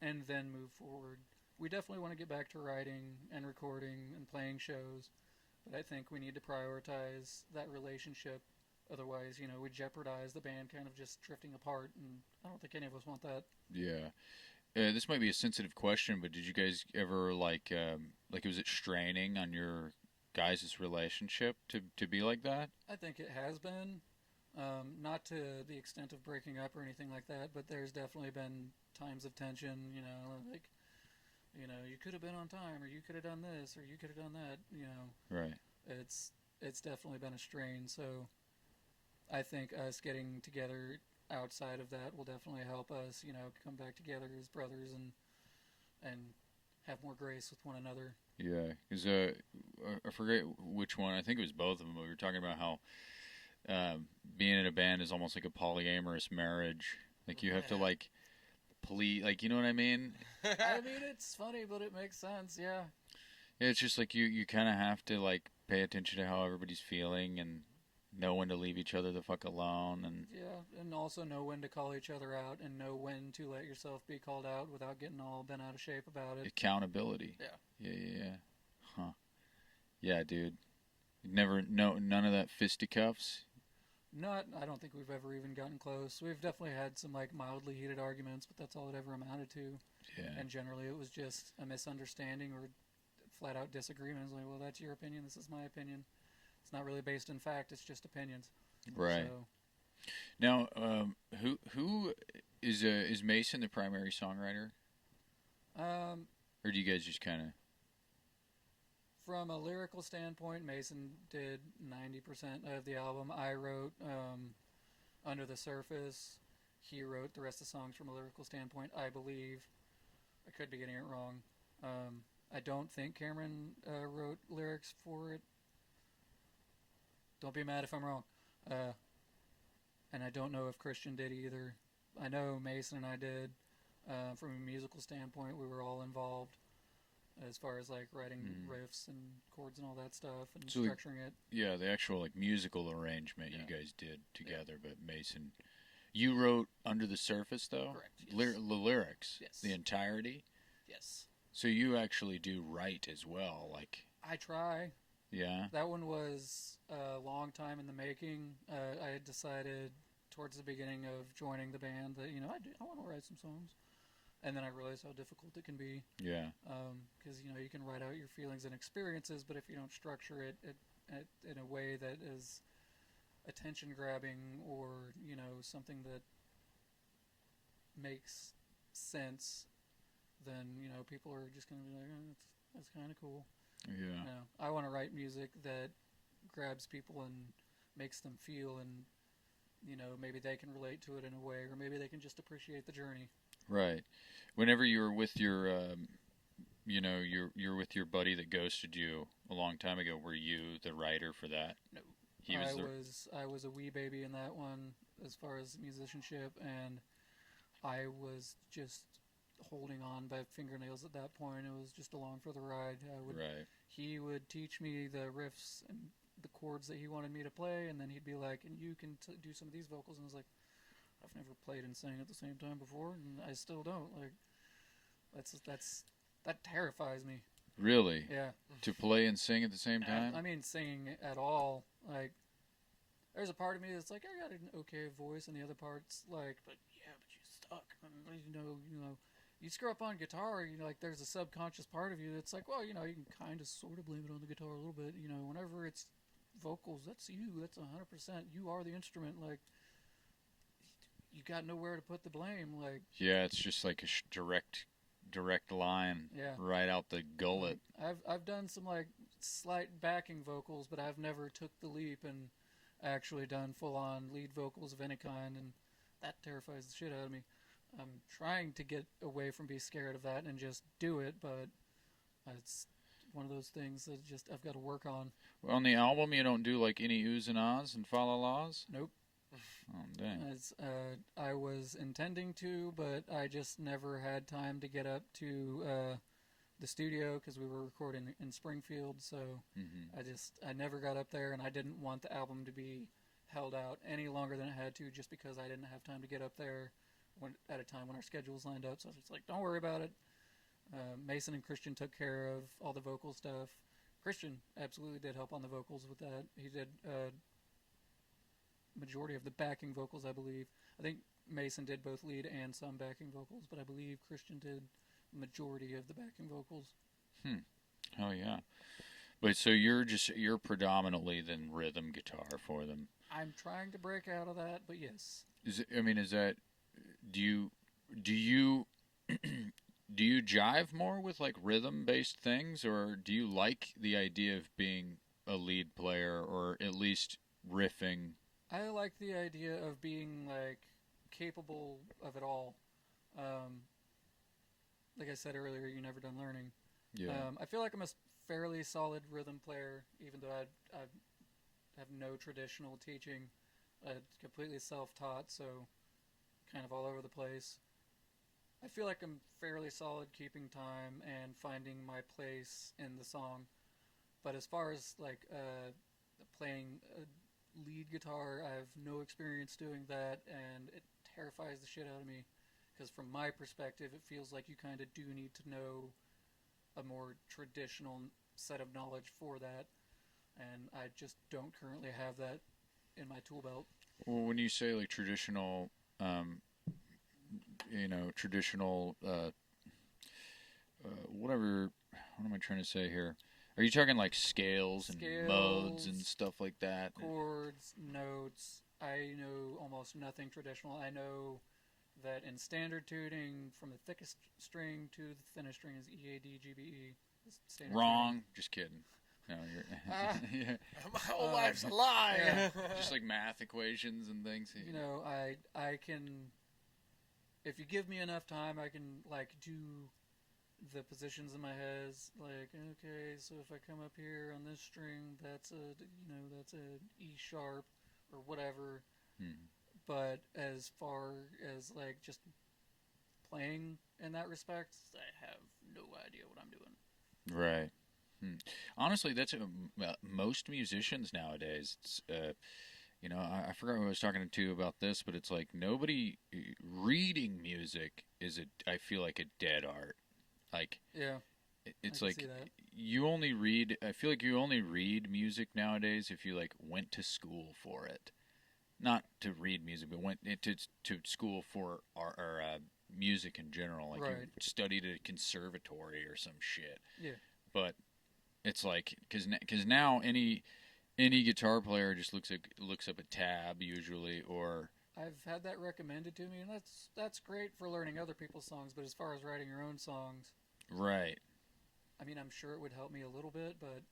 and then move forward. We definitely want to get back to writing and recording and playing shows, but I think we need to prioritize that relationship. Otherwise, we jeopardize the band kind of just drifting apart, and I don't think any of us want that. Yeah. This might be a sensitive question, but did you guys ever like was it straining on your guys' relationship to be like that? I think it has been, not to the extent of breaking up or anything like that, but there's definitely been times of tension. You could have been on time, or you could have done this, or you could have done that. Right. It's definitely been a strain. So I think us getting together outside of that will definitely help us, come back together as brothers and have more grace with one another. Yeah, because I forget which one. I think it was both of them. We were talking about how being in a band is almost like a polyamorous marriage. Like you have to like complete, like, you know what I mean? I mean, it's funny, but it makes sense. Yeah. It's just like you kind of have to like pay attention to how everybody's feeling and know when to leave each other the fuck alone and Yeah, and also know when to call each other out and know when to let yourself be called out without getting all bent out of shape about it. accountability. Yeah. Yeah. Huh. Yeah, dude. Never, no, none of that fisticuffs. I don't think we've ever even gotten close. We've definitely had some like mildly heated arguments, but that's all it ever amounted to. Yeah. And generally, it was just a misunderstanding or flat out disagreement. It's like, well, that's your opinion. This is my opinion. It's not really based in fact. It's just opinions. Right. So, Now, who is Mason the primary songwriter, or do you guys just kind of? from a lyrical standpoint, Mason did 90% of the album. I wrote Under the Surface. He wrote the rest of the songs from a lyrical standpoint, I believe. I could be getting it wrong. I don't think Cameron wrote lyrics for it. Don't be mad if I'm wrong. And I don't know if Christian did either. I know Mason and I did. From a musical standpoint, we were all involved as far as like writing riffs and chords and all that stuff and So, structuring it. Yeah, the actual like musical arrangement Yeah. you guys did together, but Mason, you wrote Under the Surface though. Correct. Yes. The lyrics, Yes. the entirety. Yes. So you actually do write as well, like I try. yeah. That one was a long time in the making. I had decided towards the beginning of joining the band that, I want to write some songs. And then I realized how difficult it can be. Yeah. Because, you can write out your feelings and experiences, but if you don't structure it in a way that is attention-grabbing or, something that makes sense, then, people are just going to be like, oh, that's kind of cool. Yeah. I want to write music that grabs people and makes them feel and, maybe they can relate to it in a way, or maybe they can just appreciate the journey. Right. Whenever you were with your, you're with your buddy that ghosted you a long time ago, were you the writer for that? No. He was I was a wee baby in that one as far as musicianship, and I was just holding on by fingernails at that point. It was just along for the ride. Right. He would teach me the riffs and the chords that he wanted me to play, and then he'd be like, and you can do some of these vocals, and I was like, I've never played and sang at the same time before, and I still don't. Like, that terrifies me. Really? Yeah. To play and sing at the same time? I mean, singing at all. Like, there's a part of me that's like, I got an okay voice, and the other part's like, but you suck. You screw up on guitar, like, there's a subconscious part of you that's like, well, you can kind of sort of blame it on the guitar a little bit. Whenever it's vocals, that's you. That's 100%. You are the instrument. Like, you got nowhere to put the blame. Like, yeah, it's just like a direct line, yeah, right out the gullet. I've done some like slight backing vocals, but I've never took the leap and actually done full on lead vocals of any kind, and that terrifies the shit out of me. I'm trying to get away from being scared of that and just do it, but it's one of those things that just I've got to work on. Well, on the album, you don't do like any oohs and ahs and fa la las? Nope. Oh, dang. I was intending to, but I just never had time to get up to the studio because we were recording in Springfield, so I never got up there, and I didn't want the album to be held out any longer than it had to just because I didn't have time to get up there at a time when our schedules lined up, so I was just like, don't worry about it. Mason and Christian took care of all the vocal stuff. Christian absolutely did help on the vocals with that. He did majority of the backing vocals, I believe. I think Mason did both lead and some backing vocals, but I believe Christian did the majority of the backing vocals. Oh yeah. But so you're predominantly then rhythm guitar for them. I'm trying to break out of that, but yes. Is that do you do you jive more with like rhythm based things, or do you like the idea of being a lead player or at least riffing? I like the idea of being like capable of it all. Like I said earlier, you're never done learning. Yeah. I feel like I'm a fairly solid rhythm player, even though I have no traditional teaching. Completely self-taught, so kind of all over the place. I feel like I'm fairly solid keeping time and finding my place in the song. But as far as like playing a lead guitar, I have no experience doing that, and it terrifies the shit out of me. Because from my perspective, it feels like you kind of do need to know a more traditional set of knowledge for that, and I just don't currently have that in my tool belt. Well, when you say like traditional, traditional, whatever. What am I trying to say here? Are you talking like scales and modes and stuff like that? Chords, notes. I know almost nothing traditional. I know that in standard tuning, from the thickest string to the thinnest string is E, A, D, G, B, E. Wrong. Tuning. Just kidding. No, you're. Yeah. My whole life's a lie. Yeah. Just like math equations and things. You know, I can. If you give me enough time, I can like do the positions in my head. Like, okay, so if I come up here on this string, that's a E sharp or whatever. But as far as like just playing in that respect, I have no idea what I'm doing. Right. Honestly, that's most musicians nowadays. It's, I forgot who I was talking to about this, but it's like nobody reading music is I feel like a dead art. Like, yeah, it's like you only read. I feel like you only read music nowadays if you like went to school for it, not to read music, but went to school for our music in general. Like you studied at a conservatory or some shit. Yeah, but. It's like because now any guitar player just looks up a tab usually, or I've had that recommended to me, and that's great for learning other people's songs. But as far as writing your own songs, right? I mean, I'm sure it would help me a little bit, but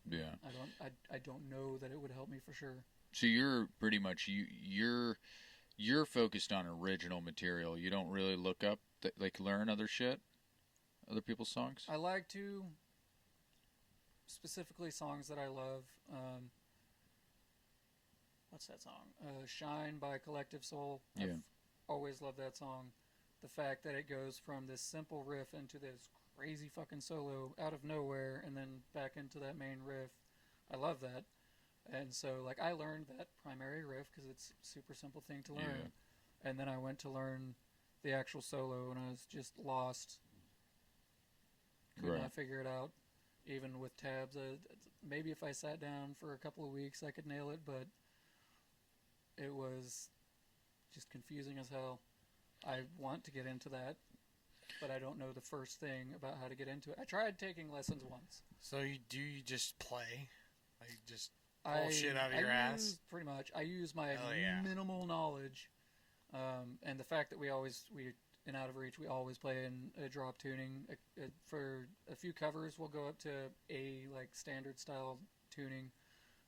yeah, I don't know that it would help me for sure. So you're pretty much you're focused on original material. You don't really look up like learn other shit, other people's songs. I like to. Specifically songs that I love. What's that song? Shine by Collective Soul. Yeah. I've always loved that song. The fact that it goes from this simple riff into this crazy fucking solo out of nowhere and then back into that main riff. I love that. And so, like, I learned that primary riff because it's a super simple thing to learn. Yeah. And then I went to learn the actual solo and I was just lost. Could not figure it out. Even with tabs, maybe if I sat down for a couple of weeks, I could nail it, but it was just confusing as hell. I want to get into that, but I don't know the first thing about how to get into it. I tried taking lessons once. So you just play? Like just pull shit out of your ass? Pretty much. I use my minimal knowledge, and the fact that we in Out of Reach, we always play in a drop tuning. For a few covers, we'll go up to a like standard style tuning,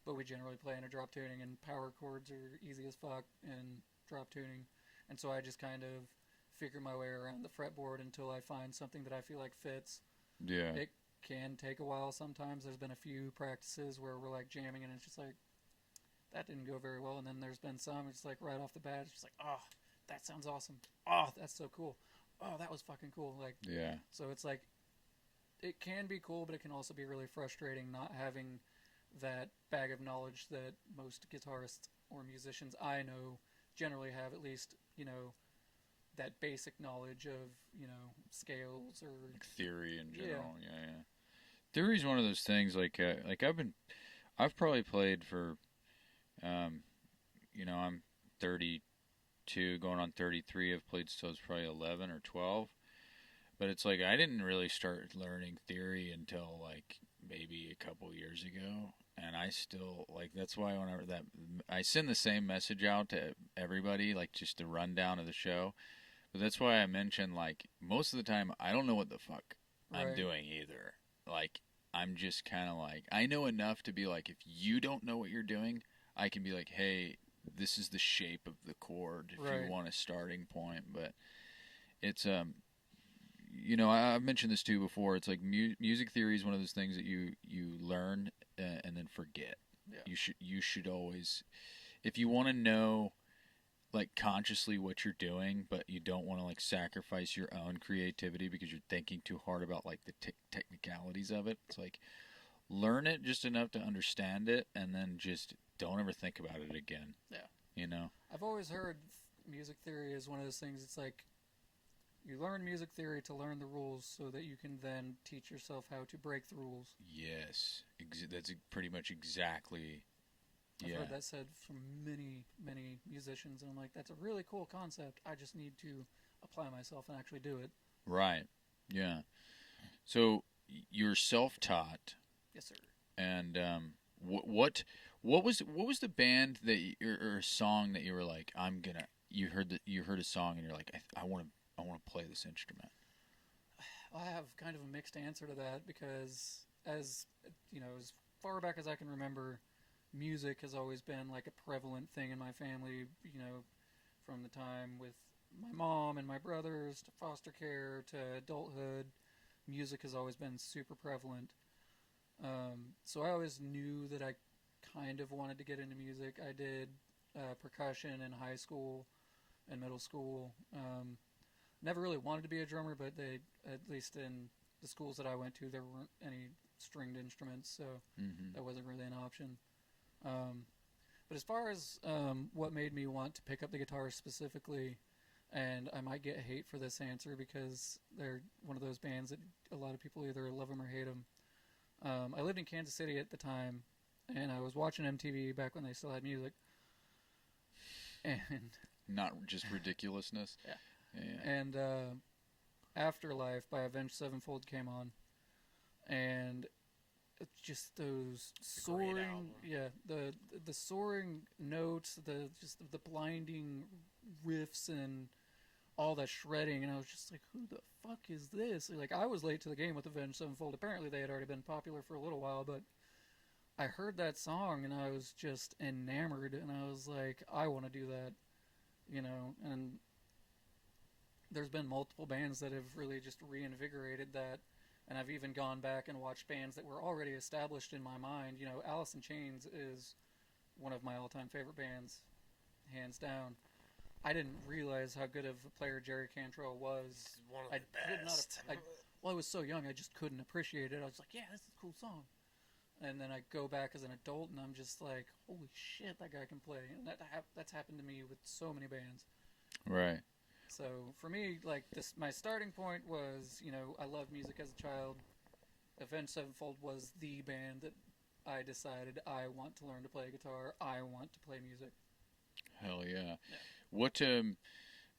but we generally play in a drop tuning, and power chords are easy as fuck in drop tuning. And so I just kind of figure my way around the fretboard until I find something that I feel like fits. Yeah. It can take a while sometimes. There's been a few practices where we're like jamming and it's just like, that didn't go very well. And then there's been some, it's like right off the bat, it's just like, oh, that sounds awesome. Oh, that's so cool. Oh, that was fucking cool. Like, yeah. So it's like, it can be cool, but it can also be really frustrating not having that bag of knowledge that most guitarists or musicians I know generally have, at least, that basic knowledge of, scales or like theory in general. Yeah. Theory is one of those things. Like I've probably played for, I'm 32, going on 33. I've played since I was probably 11 or 12. But it's like I didn't really start learning theory until like maybe a couple years ago, and I still like. That's why whenever I send the same message out to everybody, like just a rundown of the show. But that's why I mentioned like most of the time I don't know what the fuck I'm doing either. Like I'm just kind of like I know enough to be like if you don't know what you're doing, I can be like, hey, this is the shape of the chord if you want a starting point. But it's I've mentioned this too before. It's like music theory is one of those things that you learn and then forget. Yeah. You should always, if you want to know like consciously what you're doing, but you don't want to like sacrifice your own creativity because you're thinking too hard about like the technicalities of it. It's like learn it just enough to understand it, and then just don't ever think about it again. Yeah. You know? I've always heard music theory is one of those things. It's like you learn music theory to learn the rules so that you can then teach yourself how to break the rules. Yes. That's pretty much exactly. I've Yeah. heard that said from many, many musicians, and I'm like, that's a really cool concept. I just need to apply myself and actually do it. Right. Yeah. So you're self-taught, Yes, sir. and what was the band that or a song that you were like, you heard a song and you're like, I want to play this instrument. I have kind of a mixed answer to that because, as you know, as far back as I can remember, music has always been like a prevalent thing in my family. You know, from the time with my mom and my brothers to foster care to adulthood, music has always been super prevalent. So I always knew that I kind of wanted to get into music. I did percussion in high school and middle school. Never really wanted to be a drummer, but they, at least in the schools that I went to, there weren't any stringed instruments, so that wasn't really an option. But as far as what made me want to pick up the guitar specifically, and I might get hate for this answer because they're one of those bands that a lot of people either love them or hate them. I lived in Kansas City at the time, and I was watching MTV back when they still had music. And Not just ridiculousness. Yeah. Yeah. And Afterlife by Avenged Sevenfold came on, and just those soaring, the soaring notes, the blinding riffs and all that shredding, and I was just like, who the fuck is this? Like, I was late to the game with Avenged Sevenfold. Apparently they had already been popular for a little while, but I heard that song and I was just enamored, and I was like, I want to do that, you know. And there's been multiple bands that have really just reinvigorated that, and I've even gone back and watched bands that were already established in my mind. You know, Alice in Chains is one of my all-time favorite bands, hands down. I didn't realize how good of a player Jerry Cantrell was. One of the best. I was so young, I just couldn't appreciate it. I was like, yeah, this is a cool song. And then I go back as an adult, and I'm just like, holy shit, that guy can play. And that's happened to me with so many bands. Right. So for me, like, my starting point was, you know, I loved music as a child. Avenged Sevenfold was the band that I decided I want to learn to play guitar. I want to play music. Hell yeah. Yeah. What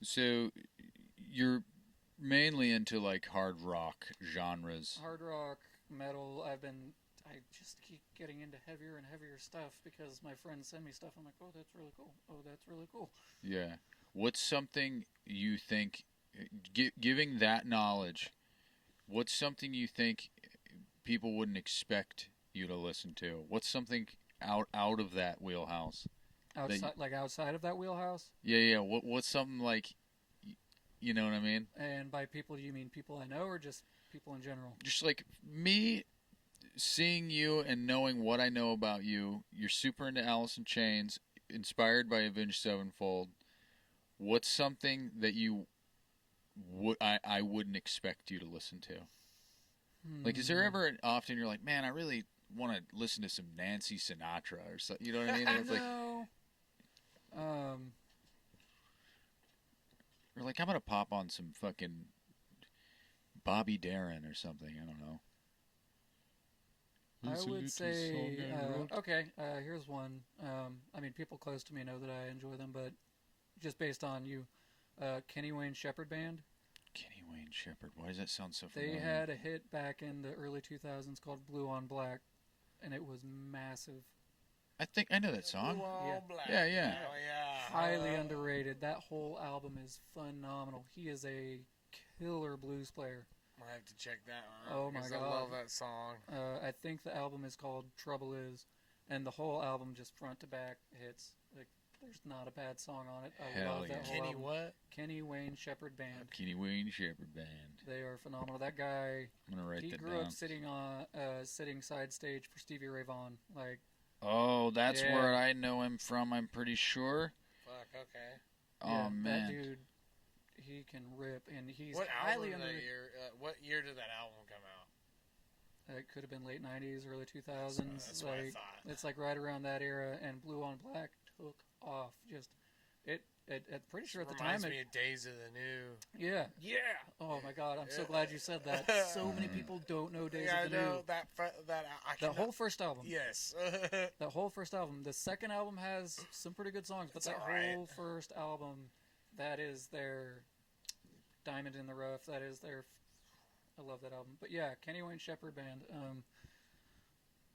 so you're mainly into like hard rock genres. Hard rock, metal. I just keep getting into heavier and heavier stuff because my friends send me stuff. I'm like, oh, that's really cool. Oh, that's really cool. Yeah. What's something you think, giving that knowledge, what's something you think people wouldn't expect you to listen to? What's something out of that wheelhouse? Outside of that wheelhouse? Yeah. What's something like, you know what I mean? And by people, do you mean people I know or just people in general? Just like me seeing you and knowing what I know about you, you're super into Alice in Chains, inspired by Avenged Sevenfold. What's something that I wouldn't expect you to listen to? Like, is there ever often you're like, man, I really want to listen to some Nancy Sinatra or something? You know what I mean? And it's like, No. Or like, I'm gonna pop on some fucking Bobby Darin or something. I don't know. I would say, here's one. I mean, people close to me know that I enjoy them, but just based on you, Kenny Wayne Shepherd Band. Kenny Wayne Shepherd. Why does that sound so familiar? They had a hit back in the early 2000s called Blue on Black, and it was massive. I think I know that song. Yeah. Black. Yeah, yeah. Oh, yeah. Highly underrated. That whole album is phenomenal. He is a killer blues player. I have to check that one out. Oh my because God. I love that song. I think the album is called Trouble Is, and the whole album just front to back hits. Like, there's not a bad song on it. I Hell love that yeah. whole Kenny album. what? Kenny Wayne Shepherd Band. Kenny Wayne Shepherd Band. They are phenomenal. That guy, I'm gonna write he that grew down. up sitting side stage for Stevie Ray Vaughan. Like, Oh, that's Yeah. where I know him from. I'm pretty sure. Fuck, okay. Yeah, Oh man. that dude, he can rip, and he's What highly album that underrated. year? What year did that album come out? It could have been late '90s, early 2000s. That's what I Like thought. it's like right around that era, and Blue on Black took off. Just it. I'm pretty sure at the time. Reminds me of Days of the New. Yeah. Oh my God, I'm so glad you said that. So many people don't know Days Yeah, of the I know New. that I The cannot- whole first album. Yes. That whole first album. The second album has some pretty good songs, but It's that alright. whole first album, that is their diamond in the rough. That is their. I love that album. But yeah, Kenny Wayne Shepherd Band.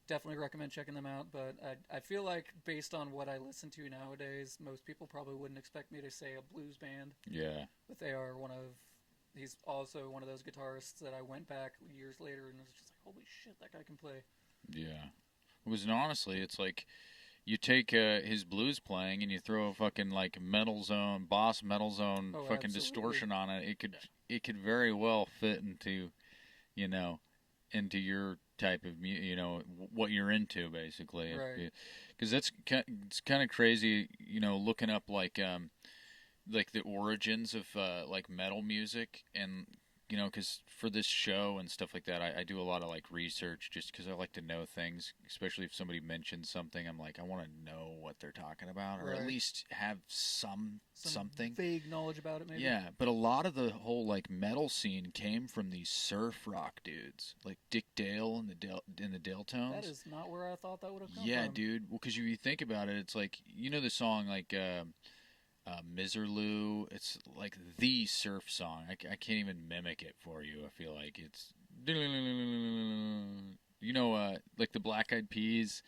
Definitely recommend checking them out. But I feel like based on what I listen to nowadays, most people probably wouldn't expect me to say a blues band. Yeah. But they are one of. He's also one of those guitarists that I went back years later and was just like, holy shit, that guy can play. Yeah. It was honestly, it's like you take his blues playing and you throw a fucking like metal zone, boss metal zone, Oh, fucking absolutely. distortion on it. It could very well fit into, you know, into your type of what you're into basically. Right. Because it's kind of crazy, looking up like the origins of like metal music, and because for this show and stuff like that, I do a lot of like research just because I like to know things, especially if somebody mentions something. I'm like, I want to know what they're talking about, or at Right. least have something. vague knowledge about it, maybe. Yeah, but a lot of the whole like metal scene came from these surf rock dudes, like Dick Dale and the Dale Tones. That is not where I thought that would have come Yeah, from. dude. Well, because you think about it, it's like the song like Miserlou. It's like the surf song. I can't even mimic it for you. I feel like it's like the Black Eyed Peas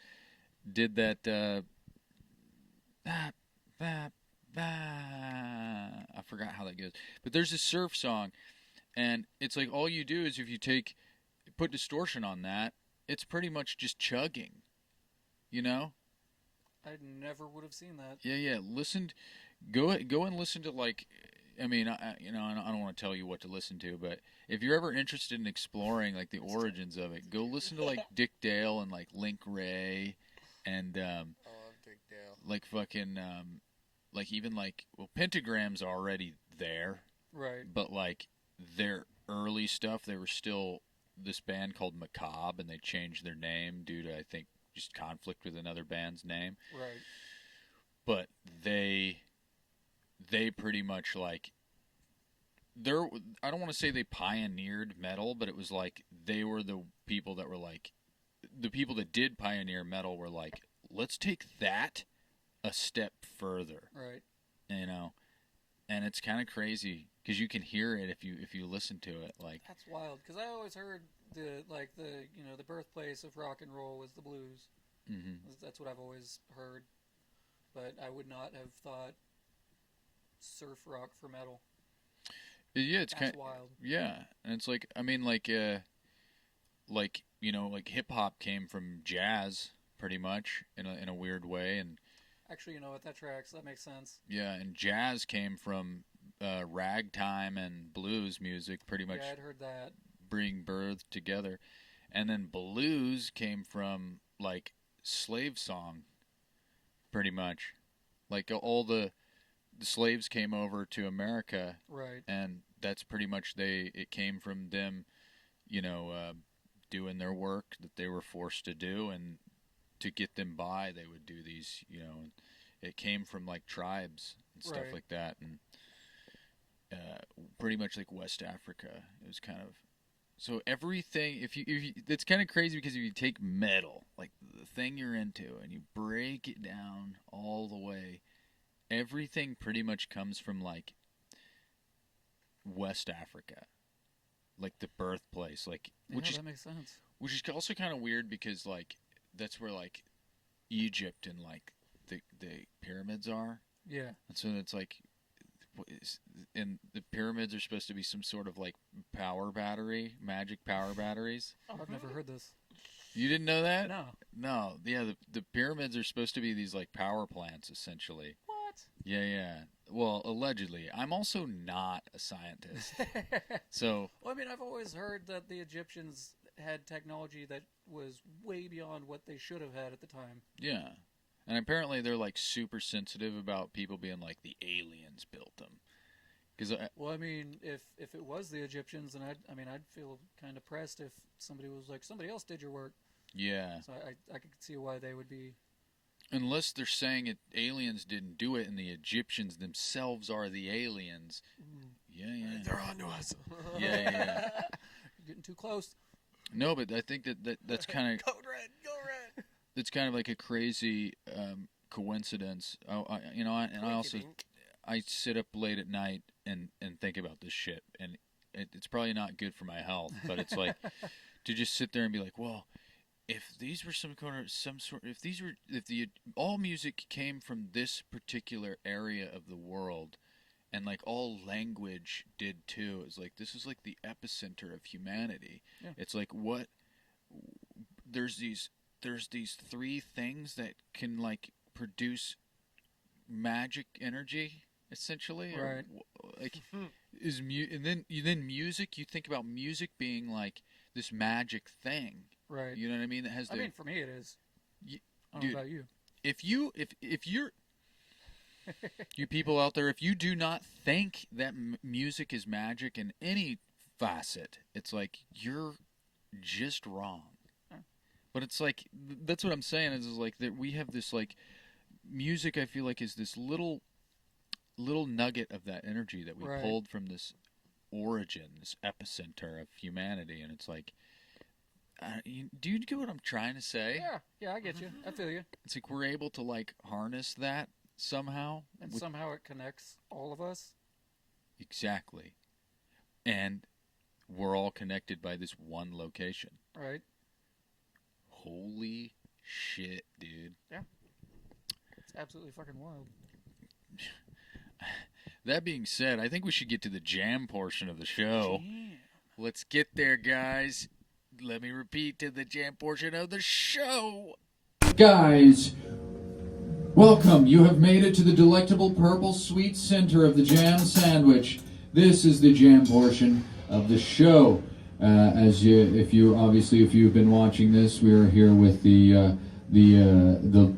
did that. I forgot how that goes, but there's a surf song, and it's like all you do is if you put distortion on that, it's pretty much just chugging. I never would have seen that. Yeah. Go and listen to like, I mean, I don't want to tell you what to listen to, but if you're ever interested in exploring like the origins of it, go listen to like Dick Dale and like Link Ray, and I love Dick Dale. like fucking like even like Pentagram's already there, Right. but like their early stuff, they were still this band called Macabre, and they changed their name due to I think just conflict with another band's name. Right. But they pretty much like I don't want to say they pioneered metal, but it was like they were the people that were like the people that did pioneer metal were like, let's take that a step further, Right. and it's kind of crazy because you can hear it if you listen to it. Like, That's wild because I always heard the birthplace of rock and roll was the blues. mhm. That's what I've always heard, but I would not have thought surf rock for metal. Yeah, it's kind That's wild. yeah, and it's like I mean like like hip hop came from jazz pretty much in a weird way, and Actually, you know what? That tracks. That makes sense. yeah, and jazz came from ragtime and blues music pretty much Yeah, I'd heard that. being birthed together, and then blues came from like slave song pretty much, like all the slaves came over to America, Right. and that's pretty much it came from them, doing their work that they were forced to do, and to get them by they would do these, it came from like tribes and stuff Right. like that, and pretty much like West Africa. It was kind of so everything. If you it's kind of crazy because if you take metal, like the thing you're into, and you break it down all the way, everything pretty much comes from like West Africa, like the birthplace, like Yeah, that makes sense. which is also kind of weird because like that's where like Egypt and like the pyramids are, Yeah. and so it's like, and the pyramids are supposed to be some sort of like power battery, magic power batteries. Oh, I've never heard this. You didn't know that? No. Yeah, the pyramids are supposed to be these like power plants essentially. What? Yeah. Well, allegedly. I'm also not a scientist, so Well, I mean, I've always heard that the Egyptians had technology that was way beyond what they should have had at the time. yeah. And apparently they're like super sensitive about people being like the aliens built them. Well, I mean, if it was the Egyptians, then I'd feel kind of pressed if somebody was like, somebody else did your work. Yeah. So I could see why they would be. Unless they're saying aliens didn't do it and the Egyptians themselves are the aliens. Yeah. They're on to us. Yeah. You're getting too close. No, but I think that's kind of... Code red, go red. It's kind of like a crazy coincidence. I sit up late at night and think about this shit. And it's probably not good for my health, but it's like to just sit there and be like, well... If these were all music came from this particular area of the world, and like all language did too, it's like this is like the epicenter of humanity. Yeah. It's like there's these three things that can like produce magic energy essentially, right? And then music. You think about music being like this magic thing. Right. You know what I mean? That has. I mean, for me, it is. I don't know about you. If you're you people out there, if you do not think that music is magic in any facet, it's like you're just wrong. Huh. But it's like that's what I'm saying is like that we have this like music. I feel like is this little nugget of that energy that we pulled from this origin, this epicenter of humanity, and it's like. Do you get what I'm trying to say? Yeah, I get you. I feel you. It's like we're able to like harness that somehow. And somehow it connects all of us. Exactly. And we're all connected by this one location. Right. Holy shit, dude. Yeah. It's absolutely fucking wild. That being said, I think we should get to the jam portion of the show. Jam. Let's get there, guys. Let me repeat to the jam portion of the show. Guys, welcome. You have made it to the delectable purple sweet center of the jam sandwich. This is the jam portion of the show. If you've been watching this, we are here with the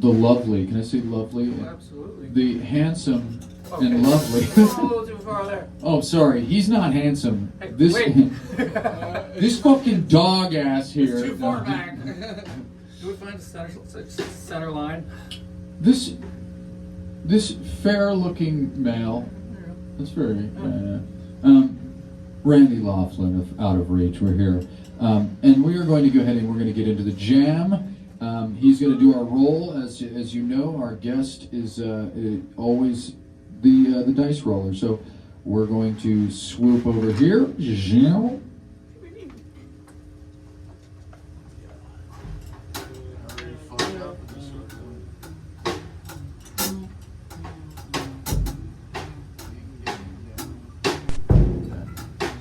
lovely. Can I say lovely? Oh, absolutely. The handsome and lovely. A little too far there. Oh, sorry. He's not handsome. Hey, this wait. this fucking dog ass here. It's too far back. Do we find the center line? This fair-looking male. That's very. Randy Lofland of Out of Reach. We're here, and we are going to go ahead and we're going to get into the jam. He's going to do our roll, as you know. Our guest is always the dice roller. So we're going to swoop over here.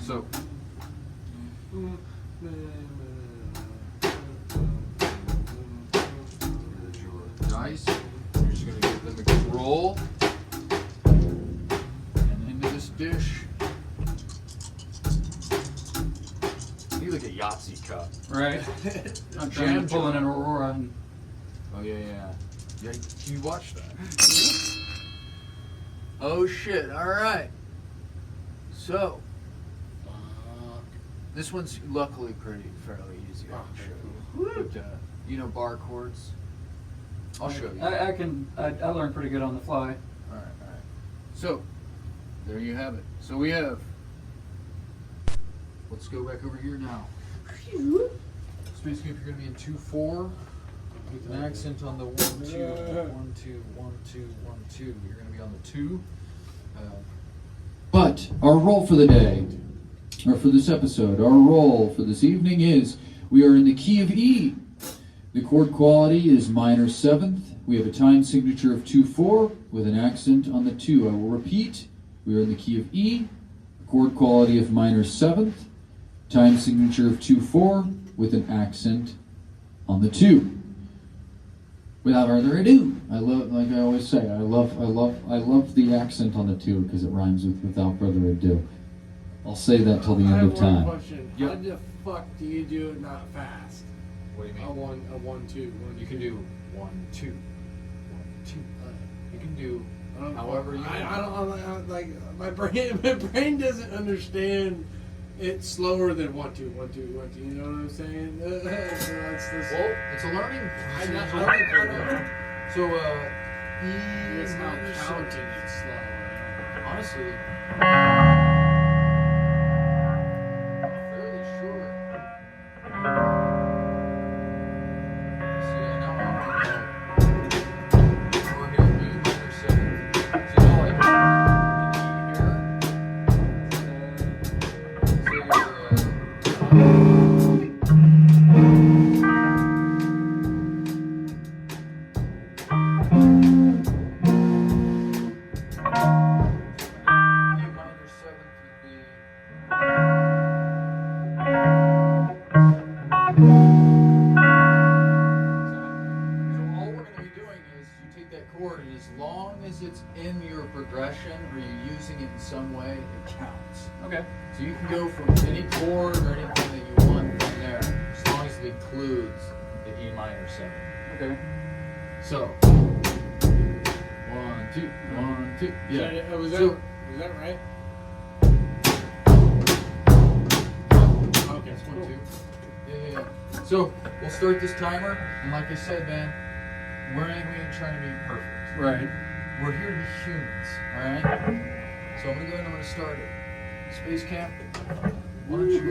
So dice. You're just going to give them a good roll. And into this dish. You need like a Yahtzee cup. Right. I'm trying to pull in an Aurora. And... Oh, yeah. You watched that. Oh, shit. All right. So, this one's luckily fairly easy. I'll show you. But, you know bar chords? I'll show you. I learned pretty good on the fly. All right. So, there you have it. So we have. Let's go back over here now. Space Cube, you're going to be in 2-4 with an accent on the 1-2, 1-2, 1-2, 1-2. You're going to be on the 2. But our roll for the day, or for this episode, our roll for this evening is we are in the key of E. The chord quality is minor 7th. We have a time signature of 2-4 with an accent on the 2. I will repeat. We are in the key of E. Chord quality of minor 7th. Time signature of 2-4 with an accent on the 2. Without further ado, I love, like I always say, I love the accent on the 2 because it rhymes with without further ado. I'll say that till the end of time. I have one question. How the fuck do you do it not fast? What do you mean? A 1-2. You can do 1-2, 1-2, You can do I don't- however you I don't like my brain. My brain doesn't understand it slower than 1 2 1 2 1 2. You know what I'm saying? So that's Well, it's a learning. I it's a know- learning I curve. know. So, It's how minor counting seven. it's slow. Honestly, I'm fairly sure. See, I know we're here at E minor 7. So you know, like, the key here. So E minor 7th would be. So all we're going to be doing is you take that chord, and as long as it's in your progression or you're using it in some way, it counts. Okay. So you can go from any chord or anything that you want from there, as long as it includes the E minor 7. Okay. So 1 2 1 2. Yeah. Was So- that right? Okay. That's 1 2. Yeah. So we'll start this timer, and like I said, man, we ain't trying to be perfect. Right. We're here to be humans, all right? So I'm gonna go ahead and I'm gonna start it. Space Camp, why don't you?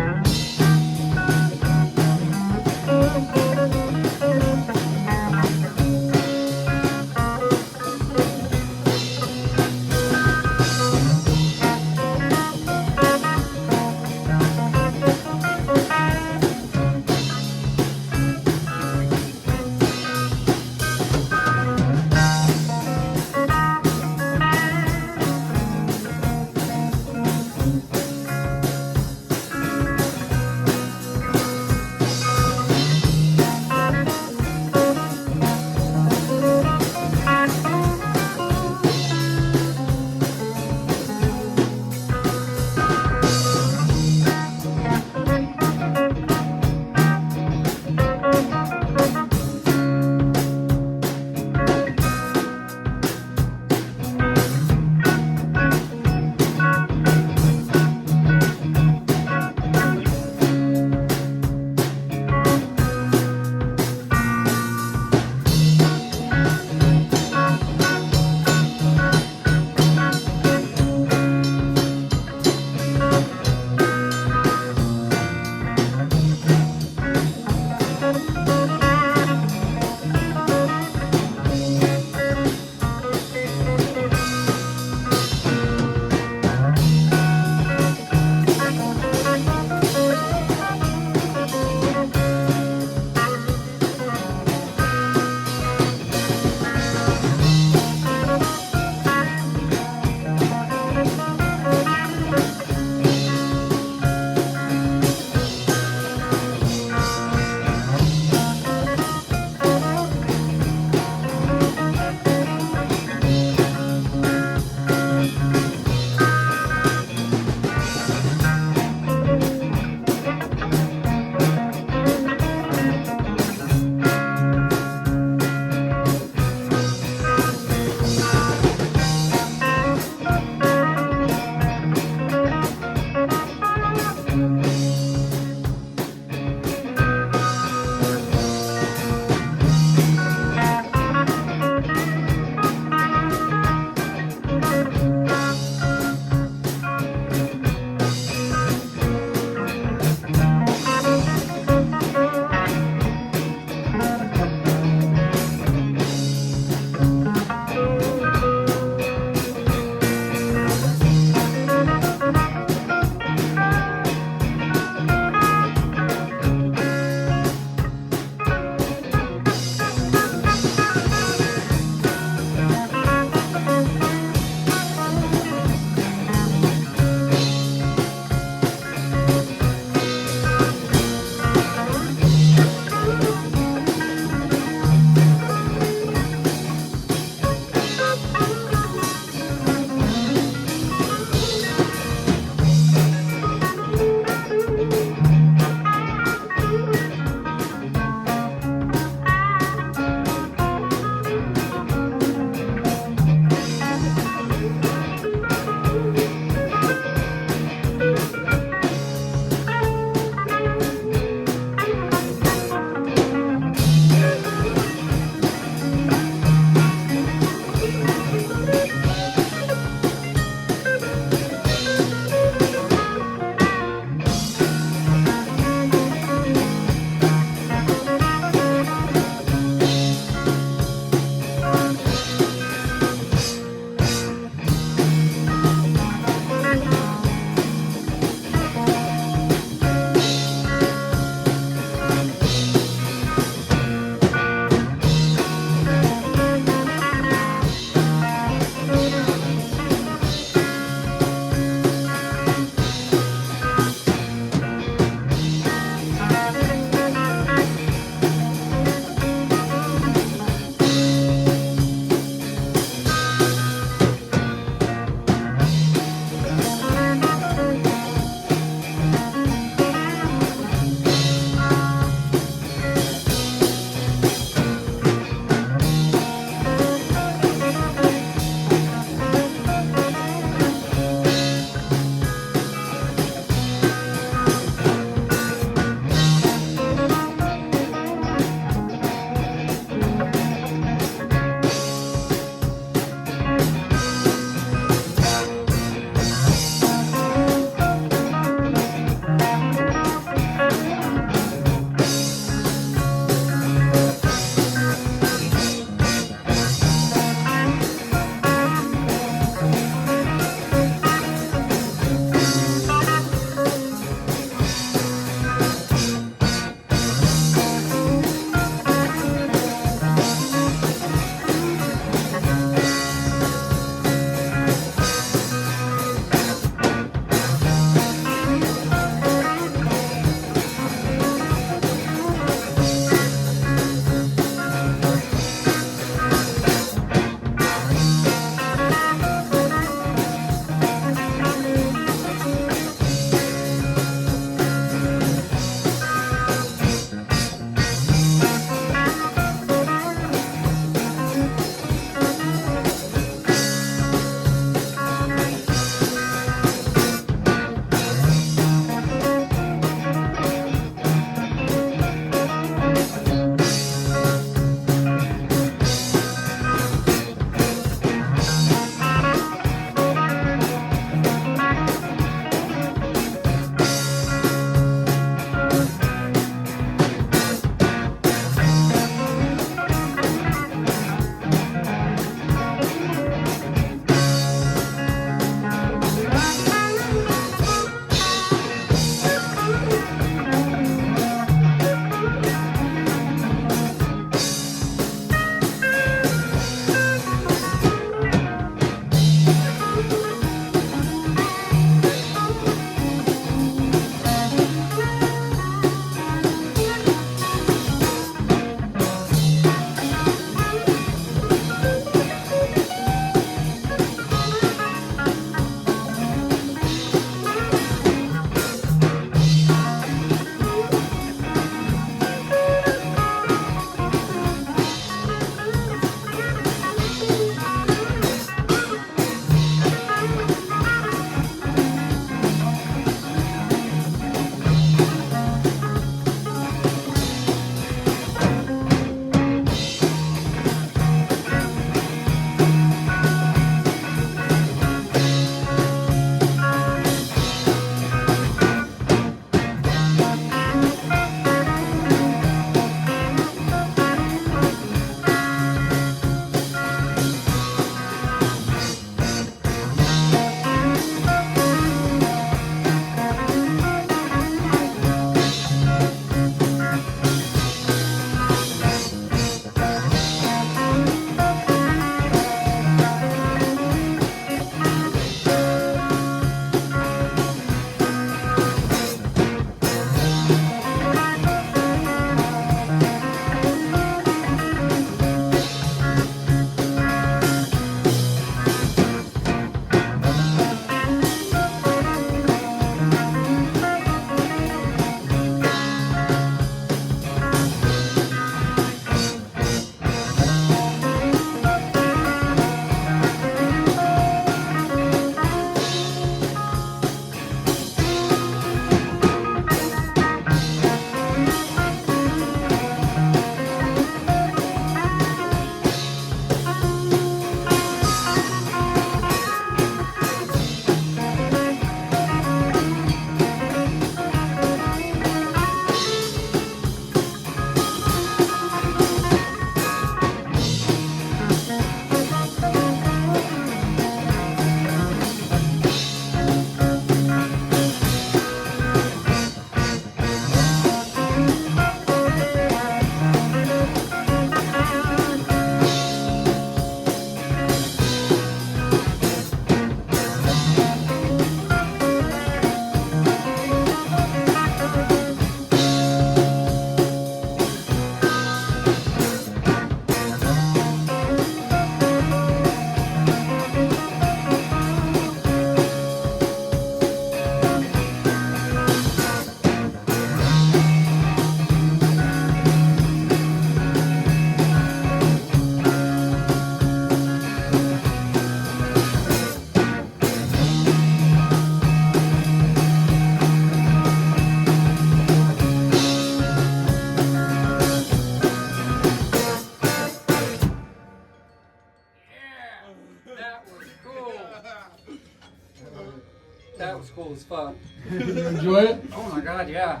fun. You enjoy it? Oh my god, yeah.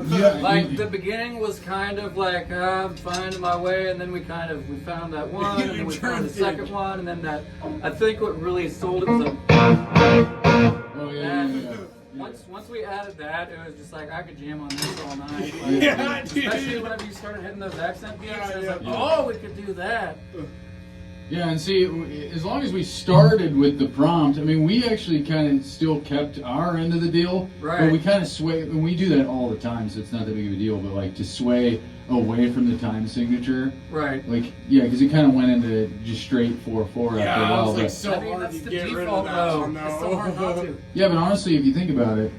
Yeah. Like the beginning was kind of like I'm finding my way, and then we found that one, and then we found the second one, and then that. I think what really sold it was a. Oh yeah. Once we added that, it was just like I could jam on this all night. Like, Yeah, especially dude. whenever you started hitting those accent beats, Yeah, it was yeah. like, oh, we could do that. Yeah, and see, as long as we started with the prompt, I mean, we actually kind of still kept our end of the deal. Right. But we kind of sway, and we do that all the time, so it's not that big of a deal, but like to sway away from the time signature. Right. Like, yeah, because it kind of went into just straight 4/4 after a Yeah, I while. was like But, so I mean, hard that's to the get rid default, of that though. one, It's so hard not to. yeah, but honestly, if you think about it,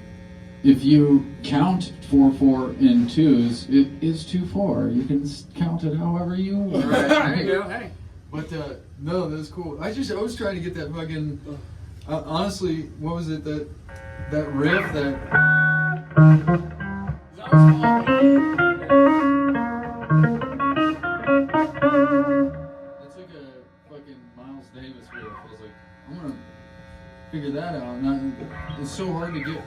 if you count 4/4 in twos, it is 2/4. You can count it however you want. Right. There you go. Hey. But no, that's cool. I was trying to get that fucking. Honestly, what was it that riff that? That's like a fucking Miles Davis riff. I was like, I'm gonna figure that out. It's so hard to get.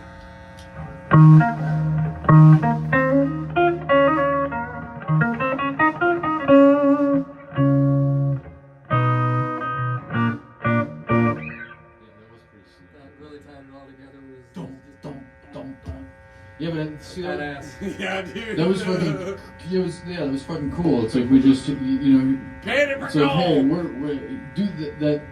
That really tied it all together was Dum, dum, dum, dum. Yeah, but see that. badass. Yeah, dude. That was fucking. That was fucking cool. It's like we just, Panic it's like, hey, we're do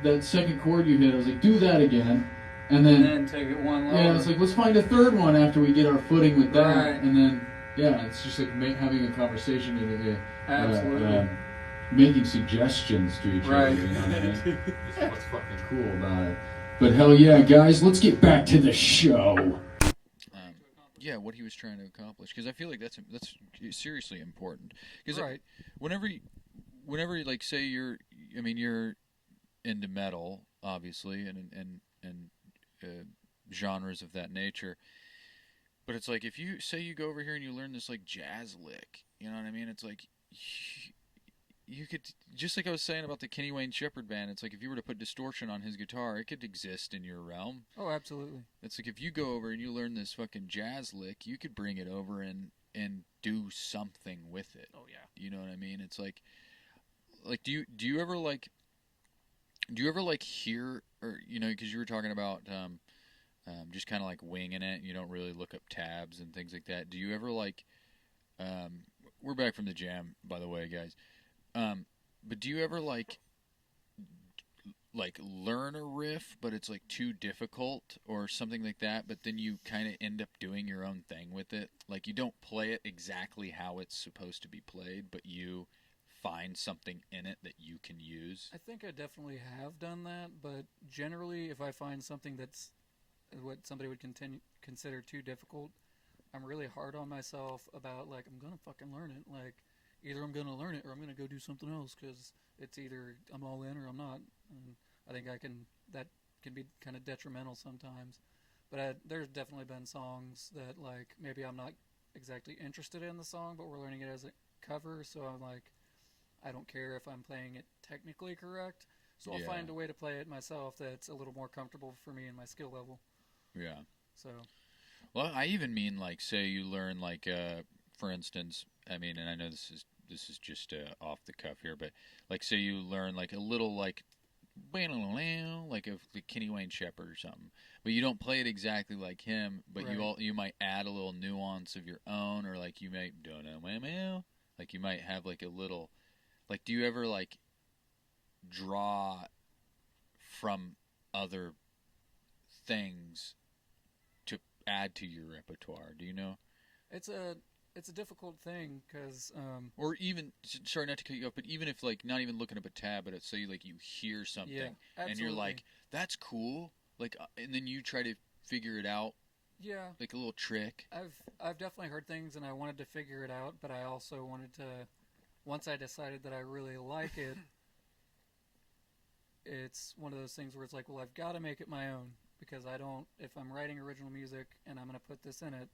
that second chord you hit. I was like, do that again, and And then then take it one lower. yeah, it's like let's find a third one after we get our footing with that, Right. and then yeah, it's just like having a conversation and Absolutely. making suggestions to each Right. other. You know what I mean? That's what's fucking cool about it. But hell yeah, guys, let's get back to the show. Yeah, what he was trying to accomplish, because I feel like that's seriously important. Because Right. whenever like say you're into metal, obviously, and genres of that nature. But it's like if you say you go over here and you learn this like jazz lick, you know what I mean? It's like you could, just like I was saying about the Kenny Wayne Shepherd band, it's like if you were to put distortion on his guitar, it could exist in your realm. Oh, absolutely. It's like if you go over and you learn this fucking jazz lick, you could bring it over and do something with it. Oh yeah. You know what I mean? It's like do you ever hear, or because you were talking about just kind of like winging it, you don't really look up tabs and things like that. Do you ever we're back from the jam, by the way, guys. But do you ever learn a riff, but it's like too difficult or something like that, but then you kind of end up doing your own thing with it? Like you don't play it exactly how it's supposed to be played, but you find something in it that you can use. I think I definitely have done that, but generally, if I find something that's what somebody would consider too difficult, I'm really hard on myself about like I'm gonna fucking learn it. Like either I'm gonna learn it or I'm gonna go do something else because it's either I'm all in or I'm not. And I think that can be kind of detrimental sometimes. But there's definitely been songs that like maybe I'm not exactly interested in the song, but we're learning it as a cover, so I'm like, I don't care if I'm playing it technically correct, so I'll find a way to play it myself that's a little more comfortable for me and my skill level. Yeah. So. Well, I even mean like, say you learn for instance, I mean, and I know this is just off the cuff here, but like say you learn like a little like of the Kenny Wayne Shepherd or something, but you don't play it exactly like him, but right. you might add a little nuance of your own, or like you might like you might have like a little, like, do you ever like draw from other things to add to your repertoire? Do you know? It's a difficult thing because or even, sorry not to cut you off, but even if like not even looking up a tab, but it's say like you hear something and you're like, that's cool, like, and then you try to figure it out. Yeah, like a little trick. I've definitely heard things and I wanted to figure it out, but I also wanted to, once I decided that I really like it, it's one of those things where it's like, well, I've got to make it my own, because if I'm writing original music and I'm going to put this in it,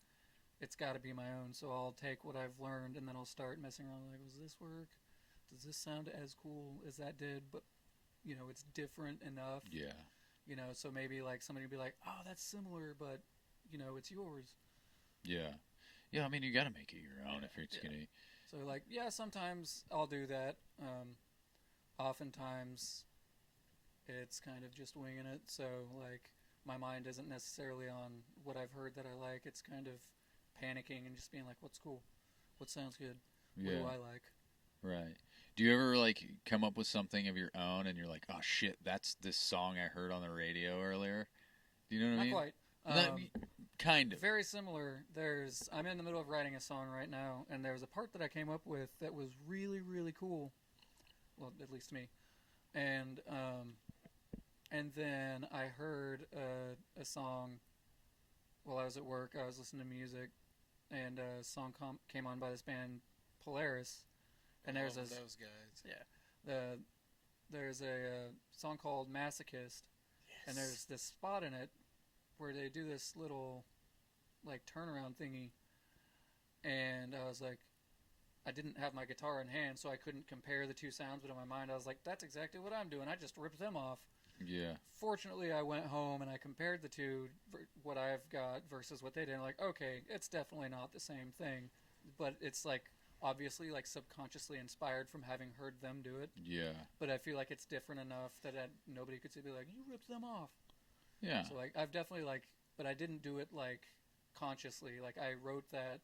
it's got to be my own. So I'll take what I've learned and then I'll start messing around like, does this work? Does this sound as cool as that did? But, it's different enough. Yeah. So maybe like somebody would be like, oh, that's similar, but, it's yours. Yeah. Yeah, I mean, you got to make it your own if it's Yeah. going to. So like, yeah, sometimes I'll do that. Oftentimes, it's kind of just winging it. So like, my mind isn't necessarily on what I've heard that I like. It's kind of panicking and just being like, what's cool, what sounds good, what Yeah. do I like. Right. Do you ever like come up with something of your own and you're like, oh shit, that's this song I heard on the radio earlier? Do you know what I Not mean? quite. Not- kind of. Very similar. I'm in the middle of writing a song right now, and there's a part that I came up with that was really, really cool. Well, at least to me. And then I heard a song while I was at work. I was listening to music, and a song came on by this band Polaris. And there's Love a those guys. there's a song called Masochist, and there's this spot in it where they do this little like turnaround thingy, and I was like, I didn't have my guitar in hand, so I couldn't compare the two sounds, but in my mind I was like, that's exactly what I'm doing. I just ripped them off. Yeah. Fortunately, I went home and I compared the two, what I've got versus what they did. I'm like, okay, it's definitely not the same thing, but it's like obviously like subconsciously inspired from having heard them do it. Yeah. But I feel like it's different enough that nobody could be like, you ripped them off. Yeah. So like I've definitely like, but I didn't do it like consciously. Like I wrote that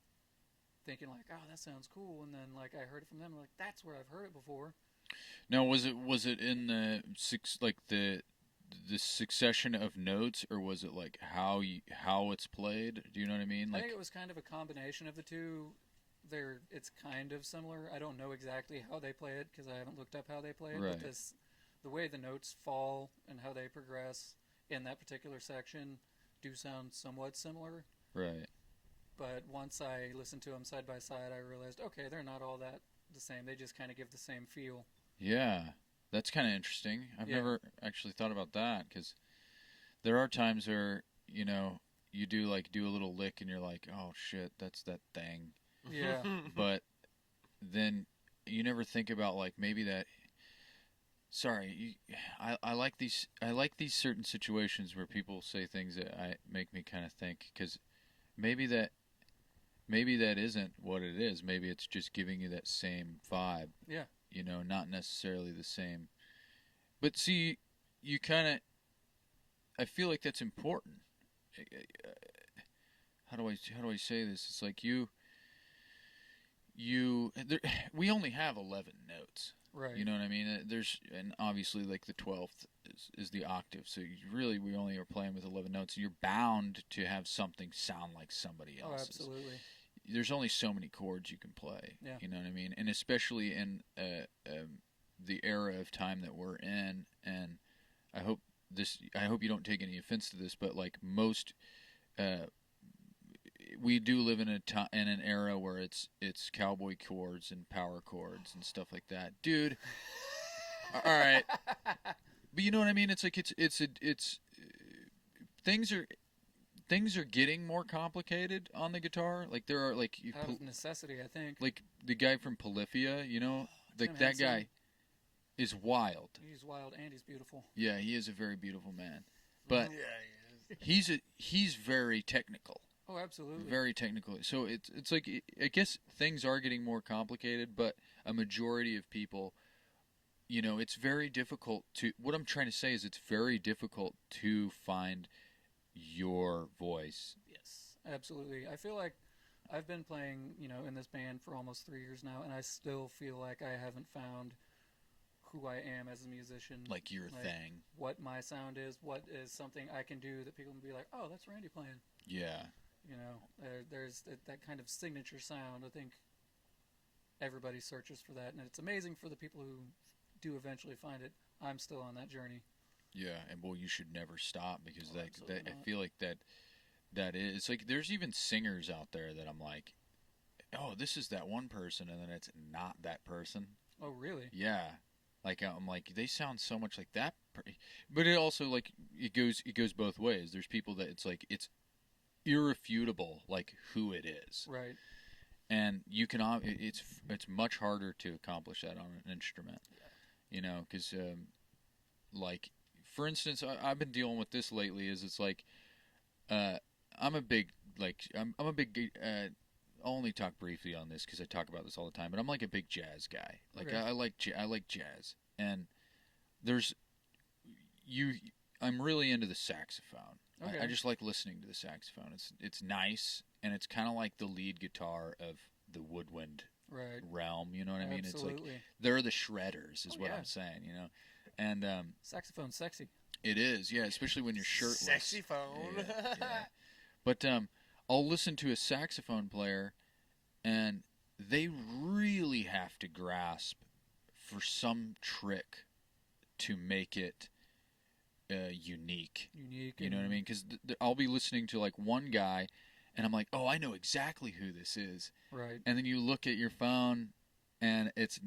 thinking like, oh, that sounds cool, and then like I heard it from them, like that's where I've heard it before. Now, was it in the the succession of notes, or was it like how it's played? Do you know what I mean? I Like, think it was kind of a combination of the two. It's kind of similar. I don't know exactly how they play it because I haven't looked up how they play it. Right. But the way the notes fall and how they progress in that particular section do sound somewhat similar. right. But once I listened to them side by side, I realized, okay, they're not all that the same. They just kind of give the same feel. Yeah, that's kind of interesting. I've Yeah. never actually thought about that because there are times where you do a little lick and you're like, oh shit, that's that thing. Yeah. But then you never think about like maybe that. Sorry, I like these certain situations where people say things that make me kind of think because maybe that isn't what it is. Maybe it's just giving you that same vibe. Yeah. Not necessarily the same. But see, you kind of. I feel like that's important. How do I say this? It's like we only have 11 notes. Right. You know what I mean? And obviously like the 12th is the octave. So we only are playing with 11 notes. You're bound to have something sound like somebody Oh, else's. absolutely. There's only so many chords you can play. Yeah. You know what I mean? And especially in the era of time that we're in, and I hope you don't take any offense to this, but like most we do live in in an era where it's cowboy chords and power chords and stuff like that, dude. All right, but you know what I mean. It's like it's things are getting more complicated on the guitar. Like there are like Out of necessity, I think. like the guy from Polyphia, like Tim that Henson. guy is wild. He's wild and he's beautiful. Yeah, he is a very beautiful man, but yeah, he is. he's very technical. Oh, absolutely. Very technical. So it's like I guess things are getting more complicated, but a majority of people, it's very difficult to. What I'm trying to say is it's very difficult to find your voice. Yes, absolutely. I feel like I've been playing, in this band for almost 3 years now, and I still feel like I haven't found who I am as a musician. Like your thing. What my sound is, what is something I can do that people can be like, oh, that's Randy playing. Yeah. There's that kind of signature sound. I think everybody searches for that, and it's amazing for the people who do eventually find it. I'm still on that journey. Yeah, and well, you should never stop because Oh, that absolutely I not. feel like that is. It's like there's even singers out there that I'm like, oh, this is that one person, and then it's not that person. Oh, really? Yeah, like I'm like they sound so much like that, but it also like it goes both ways. There's people that it's like it's irrefutable like who it is, Right. and you can it's much harder to accomplish that on an instrument, because like for instance I've been dealing with this lately is it's like I'm a big I'm a big. I'll only talk briefly on this because I talk about this all the time. But I'm like a big jazz guy. Like Okay. I like jazz, and there's you. I'm really into the saxophone. Okay. I just like listening to the saxophone. It's nice, and it's kind of like the lead guitar of the woodwind Right. realm. You know what I mean? It's like Absolutely. they're the shredders, is Oh, what yeah. I'm saying. You know, and Saxophone's sexy. it is, yeah, especially when you're shirtless. Sexy phone. Yeah. But I'll listen to a saxophone player, and they really have to grasp for some trick to make it unique. Unique. You know what I mean? Because I'll be listening to like one guy, and I'm like, oh, I know exactly who this is. Right. And then you look at your phone, and it's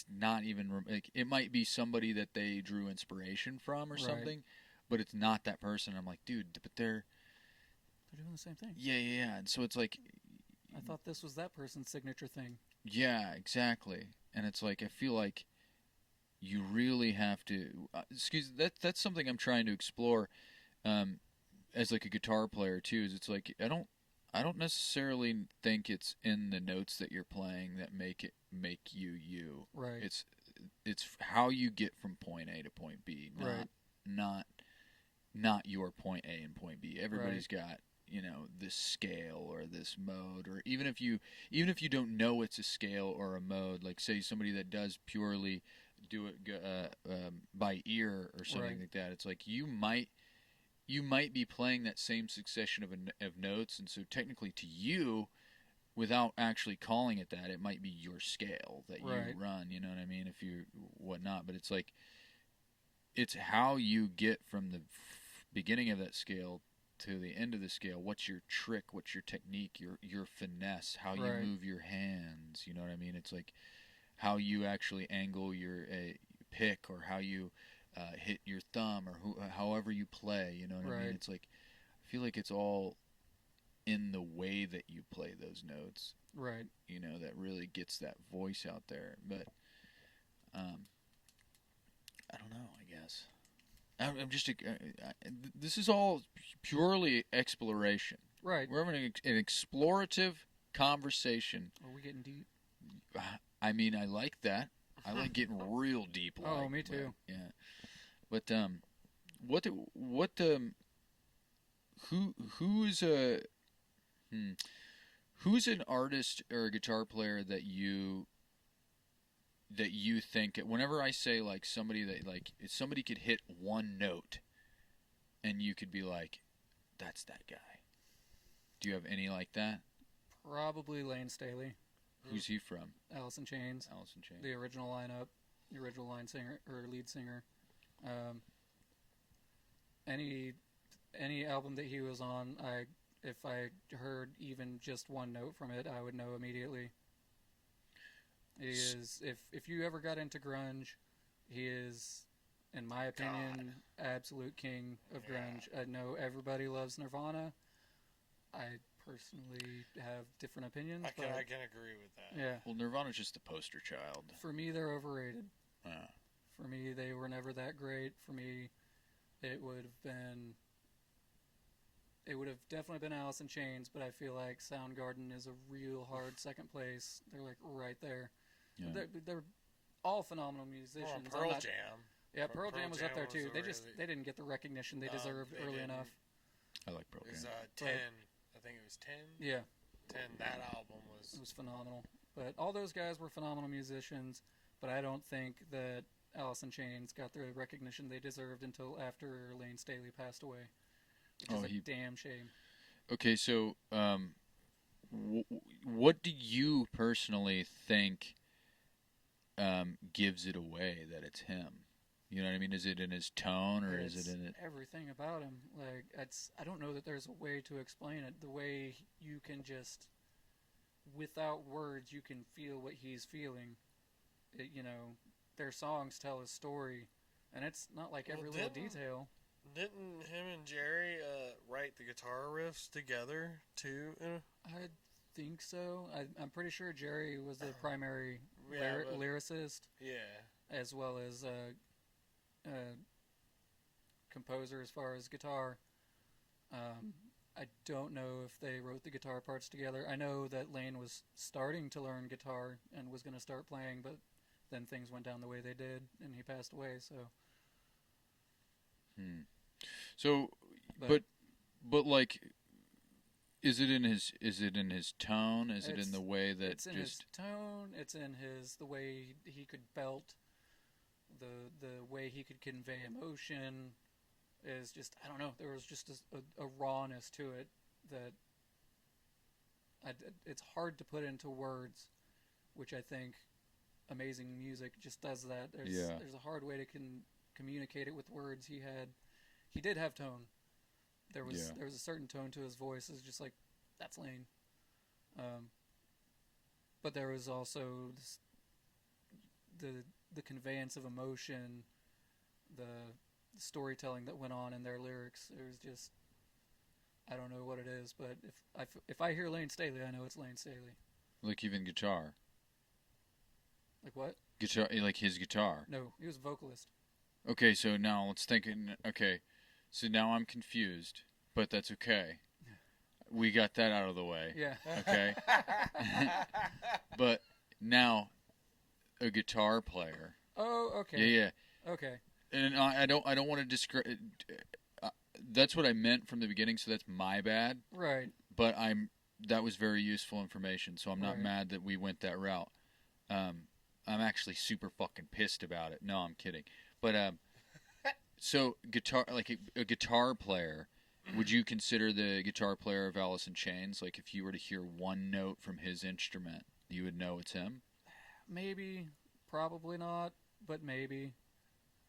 not even like it might be somebody that they drew inspiration from or Right. something, but it's not that person. I'm like, dude, but they're They're doing the same thing. yeah. And so it's like, I thought this was that person's signature thing. yeah, exactly. And it's like I feel like you really have to. That's something I'm trying to explore as like a guitar player too. Is it's like I don't necessarily think it's in the notes that you're playing that make you you. Right. It's how you get from point A to point B, not your point A and point B. Everybody's got this scale or this mode, or even if you don't know it's a scale or a mode, like say somebody that does purely do it by ear or something Right. like that. It's like you might be playing that same succession of notes, and so technically to you, without actually calling it that, it might be your scale that Right. you run. You know what I mean? If you whatnot, but it's like it's how you get from the beginning of that scale to the end of the scale. What's your trick? What's your technique? Your finesse? How you Right. move your hands? You know what I mean? It's like how you actually angle your pick, or how you hit your thumb, or however you play. You know what I Right. mean? It's like I feel like it's all in the way that you play those notes. Right. That really gets that voice out there. But I don't know. I guess I'm just. This is all purely exploration. Right. We're having an explorative conversation. Are we getting deep? I mean, I like that. I like getting real deep. Oh, me too. Yeah. But who's an artist or a guitar player that you think, whenever I say like somebody that like if somebody could hit one note and you could be like, that's that guy. Do you have any like that? Probably Lane Staley, Who's he from? Alice in Chains, Alice in Chains. the original lineup, the original line singer or lead singer. Any album that he was on, if I heard even just one note from it, I would know immediately. He is, if you ever got into grunge, he is, in my opinion, absolute king of grunge. I know everybody loves Nirvana. I personally have different opinions, I can but agree with that. yeah, Well, Nirvana's just the poster child. for me they're overrated. Uh, For me, they were never that great. For me, it would have definitely been Alice in Chains, but I feel like Soundgarden is a real hard second place. They're like right there. yeah. They're all phenomenal musicians. Pearl Jam. Yeah, Pearl Jam was up there was too. a They didn't get the recognition they No, deserved they early didn't. enough. I like Pearl It was Jam. 10. I think it was 10. Yeah, 10. That album it was. was phenomenal. But all those guys were phenomenal musicians. But I don't think that Alice in Chains got the recognition they deserved until after Lane Staley passed away, which is a damn shame. Okay, so what do you personally think gives it away that it's him? You know what I mean? Is it in his tone, or is it in it? Everything about him. Like I don't know that there's a way to explain it. The way you can just, without words, you can feel what he's feeling. Their songs tell a story, and it's not like every little detail. Didn't him and Jerry write the guitar riffs together too? I think so. I'm pretty sure Jerry was the primary Yeah, lyricist, Yeah. as well as composer as far as guitar. I don't know if they wrote the guitar parts together. I know that Lane was starting to learn guitar and was going to start playing, but then things went down the way they did, and he passed away. So, So, but like, is it in his tone? Is it in the way that it's in his tone? It's in the way he could belt, the way he could convey emotion. Is just, I don't know. There was just a rawness to it that it's hard to put into words, which I think amazing music just does that. There's a hard way to communicate it with words. He did have tone. There was a certain tone to his voice. It's just like, that's Lane. But there was also the conveyance of emotion, the storytelling that went on in their lyrics. It was just, I don't know what it is, but if I hear Lane Staley, I know it's Lane Staley. Like even guitar. Like what? Guitar, like his guitar. No, he was a vocalist. Okay, so now let's think. Okay, so now I'm confused, but that's okay. We got that out of the way. Yeah. Okay. But now, a guitar player. Oh, okay. Yeah. Okay. And I don't want to describe. That's what I meant from the beginning, so that's my bad. Right. But that was very useful information, so I'm not Right. mad that we went that route. I'm actually super fucking pissed about it. No, I'm kidding. But so guitar, like a guitar player, would you consider the guitar player of Alice in Chains? Like if you were to hear one note from his instrument, you would know it's him? Maybe, probably not, but maybe.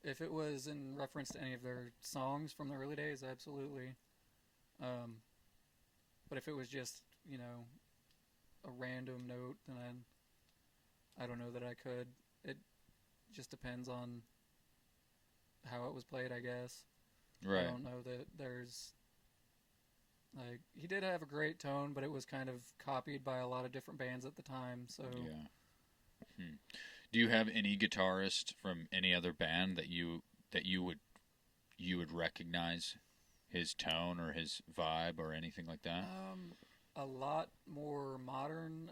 If it was in reference to any of their songs from the early days, absolutely. But if it was just, a random note, then I don't know that I could. It just depends on how it was played, I guess. Right. I don't know that there's... Like, he did have a great tone, but it was kind of copied by a lot of different bands at the time, so... Yeah. Do you have any guitarist from any other band that you would recognize his tone or his vibe or anything like that? A lot more modern.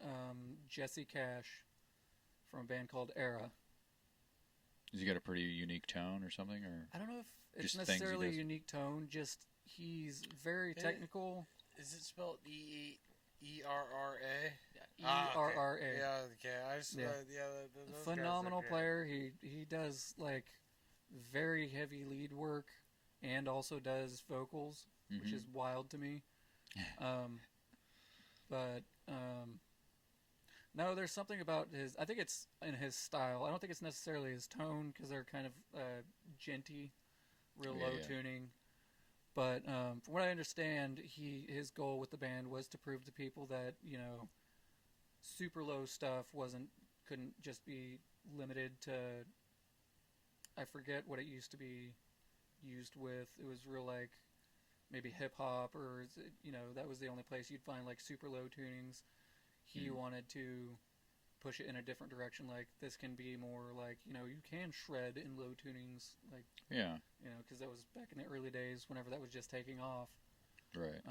Jesse Cash from a band called Era. Has he got a pretty unique tone or something, or I don't know if it's just things he necessarily a does? unique tone. Just he's very technical. Is it spelled ERRA? ERRA. Yeah, okay. I just those guys are Phenomenal great. player. He does like very heavy lead work and also does vocals, which is wild to me. But no, there's something about his. I think it's in his style. I don't think it's necessarily his tone because they're kind of genty, real low tuning. But from what I understand, his goal with the band was to prove to people that super low stuff couldn't just be limited to. I forget what it used to be used with. It was real like maybe hip hop or that was the only place you'd find like super low tunings. He wanted to push it in a different direction. Like this can be more like you can shred in low tunings like because that was back in the early days whenever that was just taking off. Right.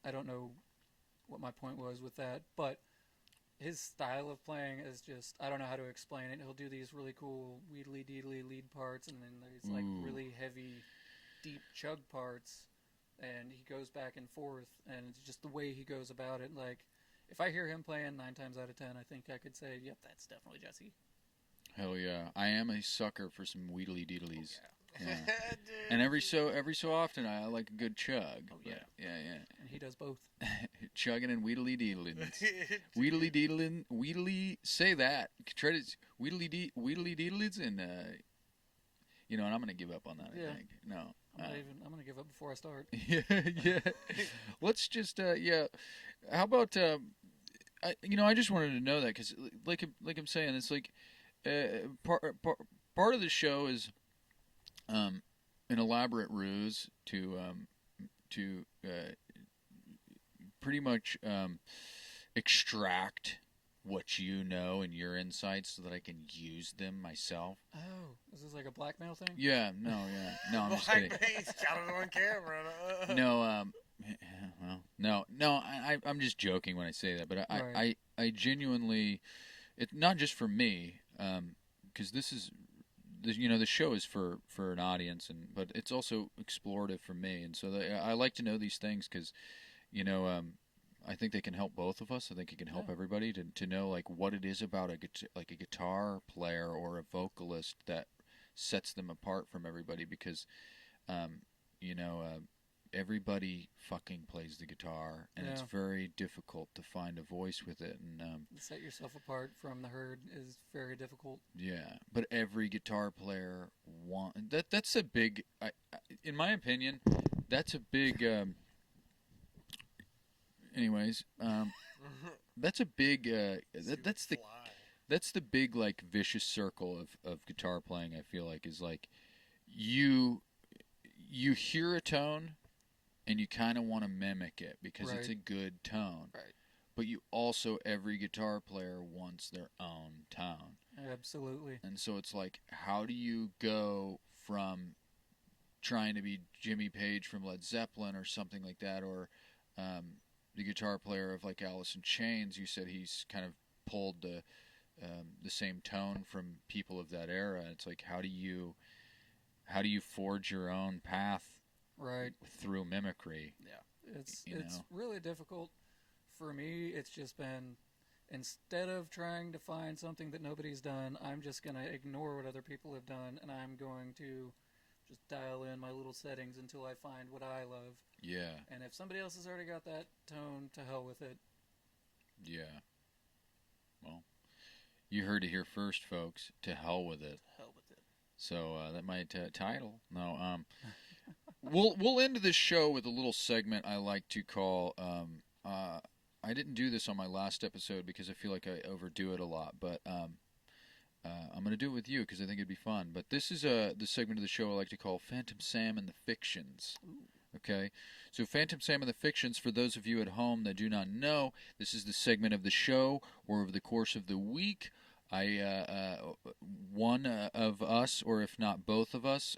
I don't know what my point was with that, but his style of playing is just, I don't know how to explain it. He'll do these really cool wheedly deedly lead parts, and then there's like really heavy, deep chug parts, and he goes back and forth, and it's just the way he goes about it. Like, if I hear him playing 9 times out of 10, I think I could say, yep, that's definitely Jesse. Hell yeah. I am a sucker for some wheedly deedlies. Oh, Yeah. And every so often I like a good chug. Oh, yeah. Yeah. And he does both. Chugging and wheedly deedling. Wheedly deedling. Wheedly. Say that. Try to wheedly deedlings and and I'm gonna give up on that. Yeah. I think no. I'm gonna give up before I start. Yeah. Let's just How about I just wanted to know that because like I'm saying, it's like part of the show is an elaborate ruse to pretty much extract what you know and your insights so that I can use them myself. Oh, is this like a blackmail thing? No, I'm just kidding. He's got it on camera. No, Well, no, I'm just joking when I say that, but Right. I genuinely, it not just for me, because this is, the show is for an audience, but it's also explorative for me, and so I like to know these things because, you know, I think they can help both of us. I think it can help Yeah. everybody to know like what it is about like a guitar player or a vocalist that sets them apart from everybody because, um, you know, everybody fucking plays the guitar, and it's Yeah. very difficult to find a voice with it. And Set yourself apart from the herd is very difficult. yeah, but every guitar player That's a big. In my opinion, that's a big. Anyways, that's a big. That's the big like vicious circle of guitar playing. I feel like is like you you hear a tone and you kind of want to mimic it because it's Right. a good tone. Right. But you also every guitar player wants their own tone. Absolutely. And so it's like how do you go from trying to be Jimmy Page from Led Zeppelin or something like that or the guitar player of like Alice in Chains, you said he's kind of pulled the same tone from people of that era. It's like how do you forge your own path Right. through mimicry? It's You know. really difficult for me. It's just been instead of trying to find something that nobody's done, I'm just gonna ignore what other people have done, and I'm going to just dial in my little settings until I find what I love. Yeah, And if somebody else has already got that tone, to hell with it. yeah. Well, you heard it here first, folks. To hell with it. Hell with it. So that might title. No, we'll end this show with a little segment I like to call. I didn't do this on my last episode because I feel like I overdo it a lot, but I'm going to do it with you because I think it'd be fun. But this is the segment of the show I like to call Phantom Sam and the Fictions. Okay, so Phantom Sam and the Fictions, for those of you at home that do not know, this is the segment of the show where over the course of the week, one of us, or if not both of us,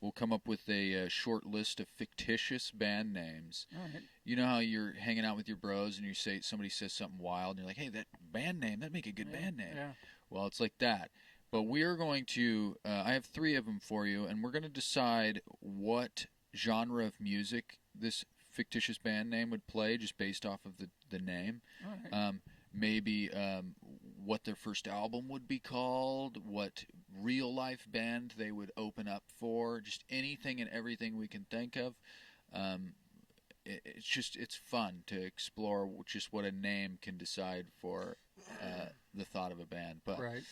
will come up with a short list of fictitious band names. All right. You know how you're hanging out with your bros and somebody says something wild and you're like, hey, that band name, that'd make a good band name. Yeah. Well, it's like that. But we are going to, I have three of them for you, and we're going to decide what genre of music this fictitious band name would play just based off of the name. All right. Maybe what their first album would be called, what real life band they would open up for, just anything and everything we can think of. It's fun to explore just what a name can decide for the thought of a band. But Right.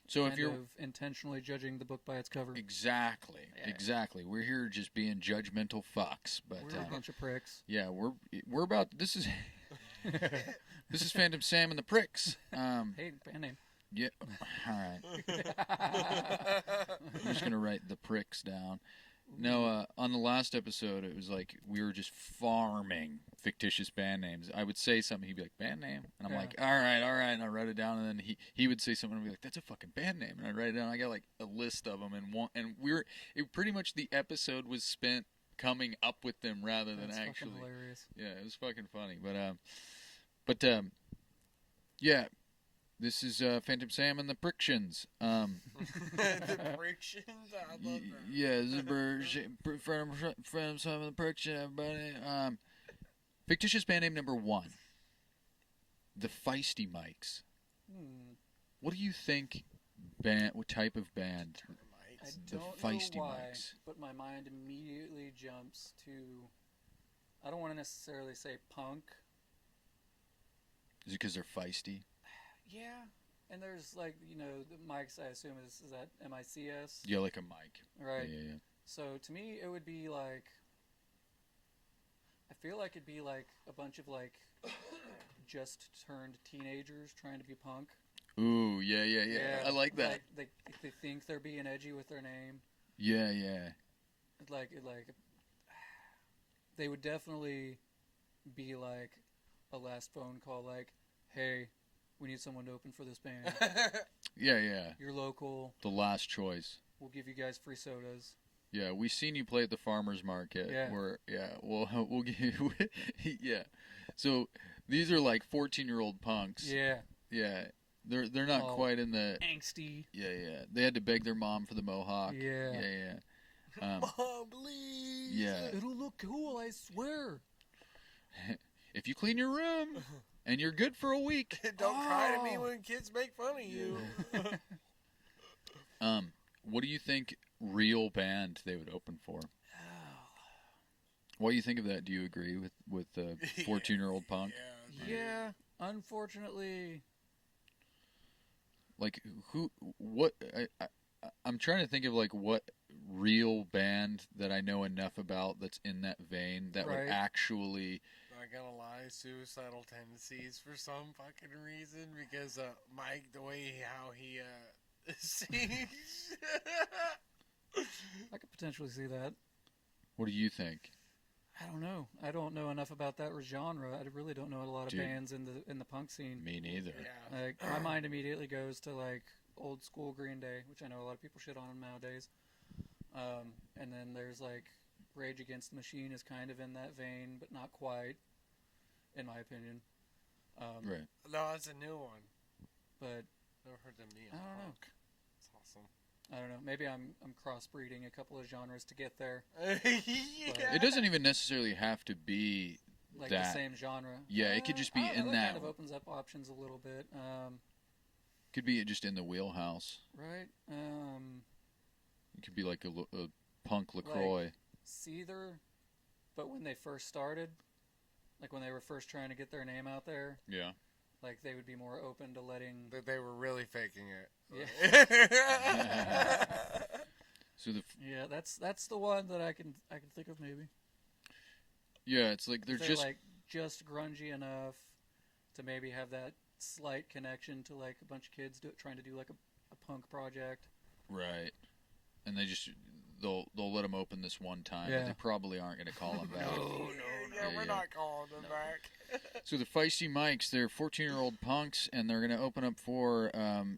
so Kind if you're of intentionally judging the book by its cover. exactly, Yeah. exactly, we're here just being judgmental fucks. But We're a bunch of pricks. yeah, we're about this is this is Phantom Sam and the Pricks. Hey, band name. Yeah, all right. I'm just gonna write the Pricks down. No, on the last episode, it was like we were just farming fictitious band names. I would say something, he'd be like, band name? And I'm Yeah. like, all right, and I write it down, and then he would say something, and I'd be like, that's a fucking band name, and I write it down. I got like a list of them, pretty much the episode was spent coming up with them rather than That's actually. fucking hilarious. Yeah, it was fucking funny, but yeah. This is Phantom Sam and the Prictions. The frictions? I love that. Yeah, this is Phantom Sam and the Prictions, everybody. Fictitious band name number 1. The Feisty Mikes. What do you think what type of band? I The don't Feisty know why, Mikes. but my mind immediately jumps to. I don't want to necessarily say punk. Is it because they're feisty? Yeah, and there's like the mics. I assume is that MICS, Yeah, like a mic. right? Yeah. So to me, it would be like. I feel like it'd be like a bunch of like just turned teenagers trying to be punk. Ooh, yeah. I like that. Like they think they're being edgy with their name. Yeah. Like they would definitely be like a last phone call, like, hey, we need someone to open for this band. Yeah. You're local. The last choice. We'll give you guys free sodas. Yeah, we seen you play at the farmers market. Yeah. We'll give you. Yeah. So these are like 14-year-old punks. Yeah. Yeah. They're not All quite in the. Angsty. Yeah. They had to beg their mom for the mohawk. Yeah. Yeah. Mom, please. Yeah. It'll look cool, I swear. If you clean your room and you're good for a week. Don't cry to me when kids make fun of you. What do you think real band they would open for? What do you think of that? Do you agree with 14-year-old punk? Yeah. Unfortunately. Like what? I'm trying to think of like what real band that I know enough about that's in that vein that would Right. actually. Not gonna lie, suicidal tendencies for some fucking reason because Mike, the way how he sings. I could potentially see that. What do you think? I don't know. I don't know enough about that genre. I really don't know a lot of Dude. bands in the punk scene. Me neither. Yeah. Like my mind immediately goes to like old school Green Day, which I know a lot of people shit on nowadays. And then there's like Rage Against the Machine is kind of in that vein, but not quite, in my opinion. Right. No, that's a new one. But Never heard them be. I don't know. It's awesome. I don't know. Maybe I'm crossbreeding a couple of genres to get there, Yeah. It doesn't even necessarily have to be like that. the same genre. Yeah, it could just be I don't know, in that. kind of opens up options a little bit. Could be just in the wheelhouse. Right. It could be like a punk LaCroix. Seether, but when they first started, like when they were first trying to get their name out there, Yeah. like they would be more open to letting. That they were really faking it. Yeah. So Yeah, that's the one that I can think of maybe. yeah, it's like they're just like just grungy enough to maybe have that slight connection to like a bunch of kids trying to do like a punk project. right, and they'll let them open this one time, but Yeah. they probably aren't going to call them back. Yeah, we're not calling them back. So the Feisty Mikes, they're 14-year-old punks, and they're going to open up for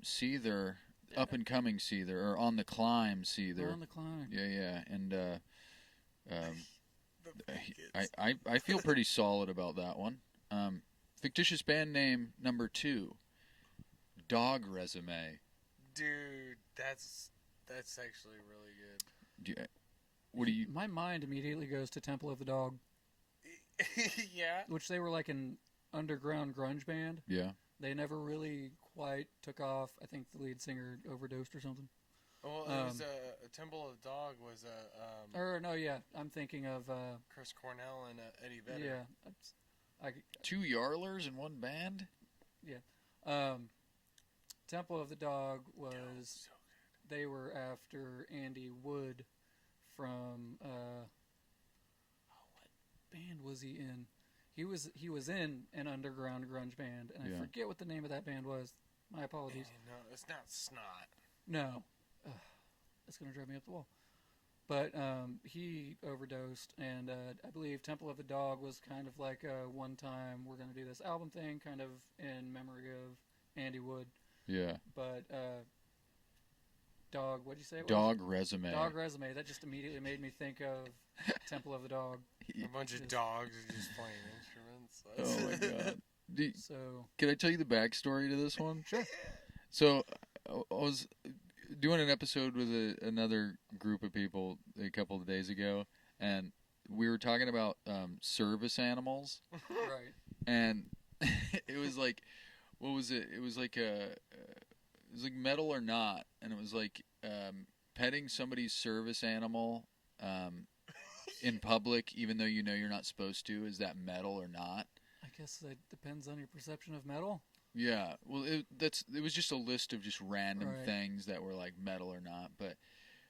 Seether, up and coming Seether, or on the climb Seether. On the climb. Yeah, and The kids. I feel pretty solid about that one. Fictitious band name number 2, Dog Resume. Dude, that's actually really good. What do you? My mind immediately goes to Temple of the Dog, Yeah. which they were like an underground grunge band. Yeah. They never really quite took off. I think the lead singer overdosed or something. Well, it was a Temple of the Dog was Or no, yeah, I'm thinking of Chris Cornell and Eddie Vedder. yeah. I 2 Yarlers in one band? Temple of the Dog was So they were after Andy Wood from what band was he in? He was in an underground grunge band, and Yeah. I forget what the name of that band was. My apologies. No, it's not Snot. No, that's gonna drive me up the wall. But he overdosed, and I believe Temple of the Dog was kind of like a one-time we're gonna do this album thing, kind of in memory of Andy Wood. Yeah. But Dog, what'd you say it was? Dog Resume. Dog Resume. That just immediately made me think of Temple of the Dog. A bunch of dogs are just playing instruments. Oh my god. So Can I tell you the backstory to this one? Sure. So I was doing an episode with another group of people a couple of days ago, and we were talking about service animals, right. and it was like, what was it? It was like Metal or Not, and it was like petting somebody's service animal in public, even though you know you're not supposed to. Is that metal or not? I guess that depends on your perception of metal. Yeah, well, it was just a list of just random Right. things that were like metal or not. But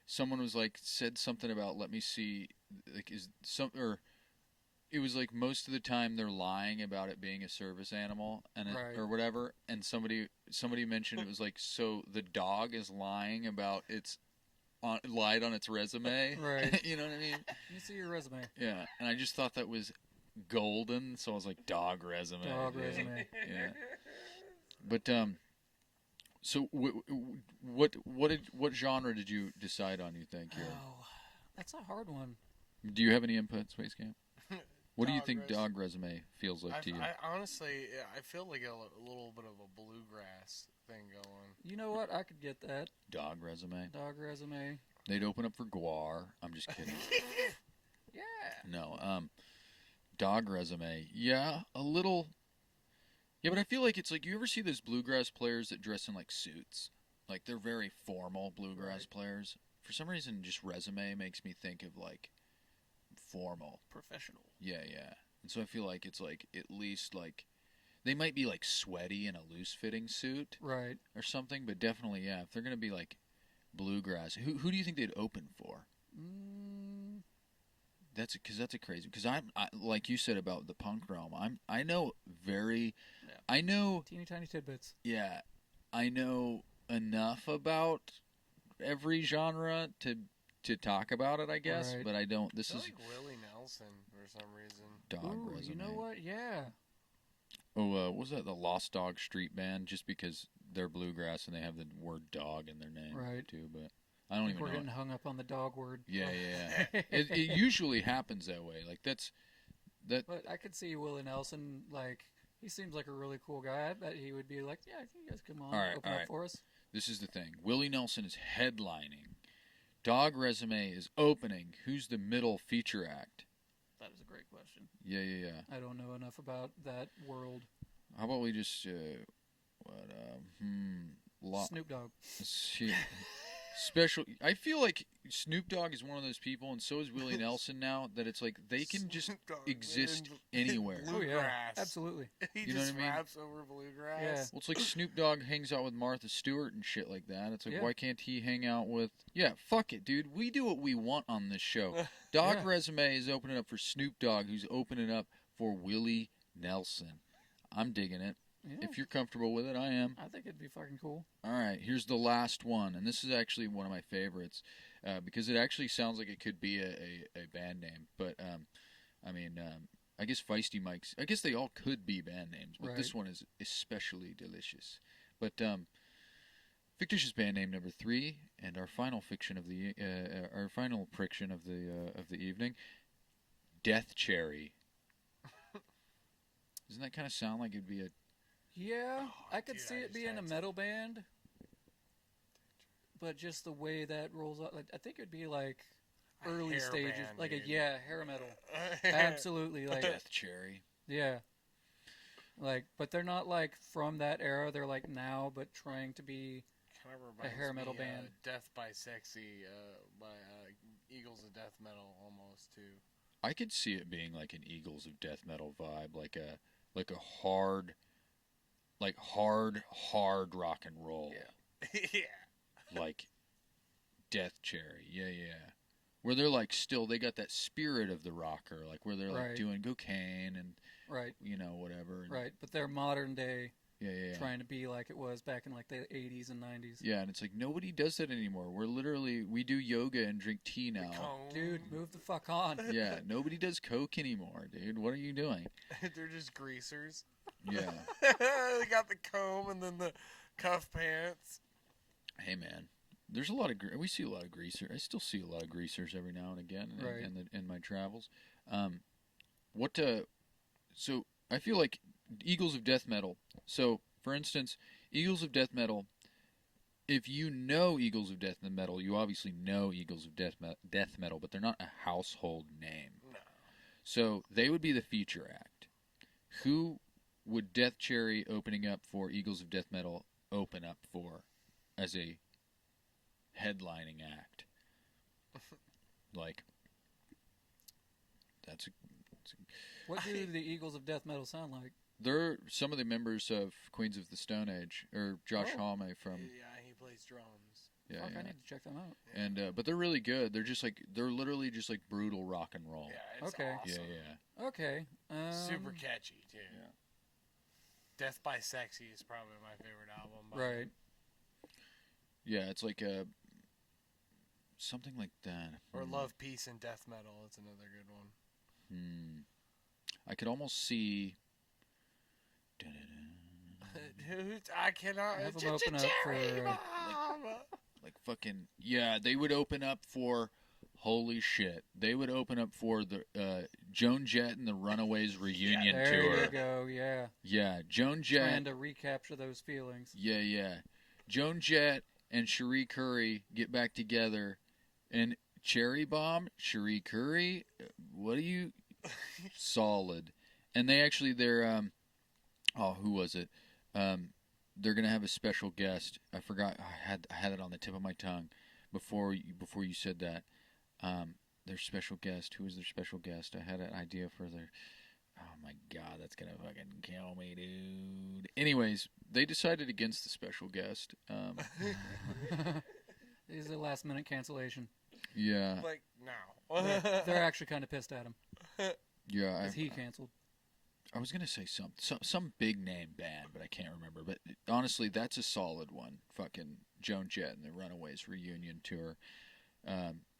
someone was like said something about let me see, like it was like most of the time they're lying about it being a service animal Right. or whatever. And somebody mentioned it was like, so the dog is lying about lied on its resume. Right. You know what I mean? Let me see your resume. Yeah, and I just thought that was golden, so I was like, dog resume. Dog yeah. resume. Yeah. But so what genre did you decide on? You think here? Oh, That's a hard one. Do you have any input, Space Camp? What do you Dog think res- Dog Resume feels like to you? I honestly, I feel like a little bit of a bluegrass thing going. You know what? I could get that. Dog Resume. Dog resume. They'd open up for Guar. I'm just kidding. Yeah. No, Dog Resume. Yeah, a little. Yeah, but I feel like it's like, you ever see those bluegrass players that dress in like suits? Like, they're very formal bluegrass Right. players. For some reason, just Resume makes me think of like formal. Professional. Yeah, yeah. And so I feel like it's like, at least like, they might be like sweaty in a loose fitting suit Right. or something, but definitely, yeah, if they're going to be like bluegrass, who do you think they'd open for? Mm, That's a crazy, because I like you said about the punk realm. I know very, Yeah. I know, teeny tiny tidbits. yeah, I know enough about every genre to talk about it, I guess, Right. but I don't. I This feel is like Willie Nelson for some reason. Dog Ooh, Resume. you know what? Yeah. Oh, what was that, the Lost Dog Street Band? Just because they're bluegrass and they have the word dog in their name, Right. too. But I don't even We're know. getting hung up on the dog word. Yeah, yeah, yeah. it usually happens that way. Like that. But I could see Willie Nelson, like, he seems like a really cool guy. I bet he would be like, yeah, you guys come on, All right, open all up right. for us. This is the thing. Willie Nelson is headlining. Dog Resume is opening. Who's the middle feature act? That is a great question. Yeah, yeah, yeah. I don't know enough about that world. How about we just Snoop Dogg. shit. Special. I feel like Snoop Dogg is one of those people, and so is Willie Nelson now, that it's like they can just Snoop Dogg exist in anywhere. Oh, yeah. Bluegrass. Absolutely. He You know just what I mean? raps over bluegrass. Yeah. Well, it's like Snoop Dogg hangs out with Martha Stewart and shit like that. It's like, Yeah. why can't he hang out with... Yeah, fuck it, dude. We do what we want on this show. Dog Yeah. Resume is opening up for Snoop Dogg, who's opening up for Willie Nelson. I'm digging it. Yeah. If you're comfortable with it, I am. I think it'd be fucking cool. All right, here's the last one, and this is actually one of my favorites because it actually sounds like it could be a band name. But I guess Feisty Mike's. I guess they all could be band names, but this Right. one is especially delicious. But fictitious band name number 3, and our final fiction of the our final friction of the evening, Death Cherry. Doesn't that kind of sound like it'd be a... Yeah, I could dude, see I it just being had a to- metal band, but just the way that rolls out, like, I think it'd be like A early hair stages, band, like dude. hair metal. Absolutely, like Death Cherry? yeah, like, but they're not like from that era. They're like now, but trying to be Kind of a hair metal band. Death by Sexy by Eagles of Death Metal almost too. I could see it being like an Eagles of Death Metal vibe, like a hard rock and roll, Yeah. like Death Cherry, yeah, yeah. Where they're like they got that spirit of the rocker, like where they're like Right. doing cocaine and right, whatever. And, right. But they're modern day, Yeah, yeah, yeah. trying to be like it was back in like the 80s and 90s. Yeah, and it's like nobody does that anymore. We do yoga and drink tea now. Cone. Dude, move the fuck on. Yeah, nobody does coke anymore, dude. What are you doing? They're just greasers. Yeah. They got the comb and then the cuff pants. Hey, man. There's a lot of we see a lot of greasers. I still see a lot of greasers every now and again Right. in my travels. So I feel like Eagles of Death Metal. So, for instance, Eagles of Death Metal. If you know Eagles of Death Metal, you obviously know Eagles of Death Metal, but they're not a household name. No. So they would be the feature act. Who would Death Cherry opening up for Eagles of Death Metal open up for as a headlining act? Like, What do the Eagles of Death Metal sound like? they're some of the members of Queens of the Stone Age, or Josh Oh. Homme from Yeah, he plays drums. yeah, Fuck, yeah. I need to check them out. And but they're really good. They're literally just like brutal rock and roll. Yeah, it's Okay. awesome. Yeah. Okay. Super catchy too. Yeah. Death by Sexy is probably my favorite album. by Right. Yeah, it's like something like that. Or Love, Peace, and Death Metal. It's another good one. I could almost see. Dude, I cannot. Have them open up for, Like fucking yeah, they would open up for. Holy shit! They would open up for the Joan Jett and the Runaways reunion There tour. you go. Yeah. Yeah, Joan Jett. Trying to recapture those feelings. Yeah. Joan Jett and Cherie Curry get back together, and Cherry Bomb, Cherie Curry, what are you? Solid. And they're who was it? They're gonna have a special guest. I forgot. I had it on the tip of my tongue before you said that. Their special guest. Who is their special guest? I had an idea for their. Oh my god, that's gonna fucking kill me, dude. Anyways, they decided against the special guest. This is a last minute cancellation. Yeah. Like now. They're actually kind of pissed at him Yeah. because he canceled. I was gonna say some big name band, but I can't remember. But honestly, that's a solid one. Fucking Joan Jett and the Runaways reunion tour.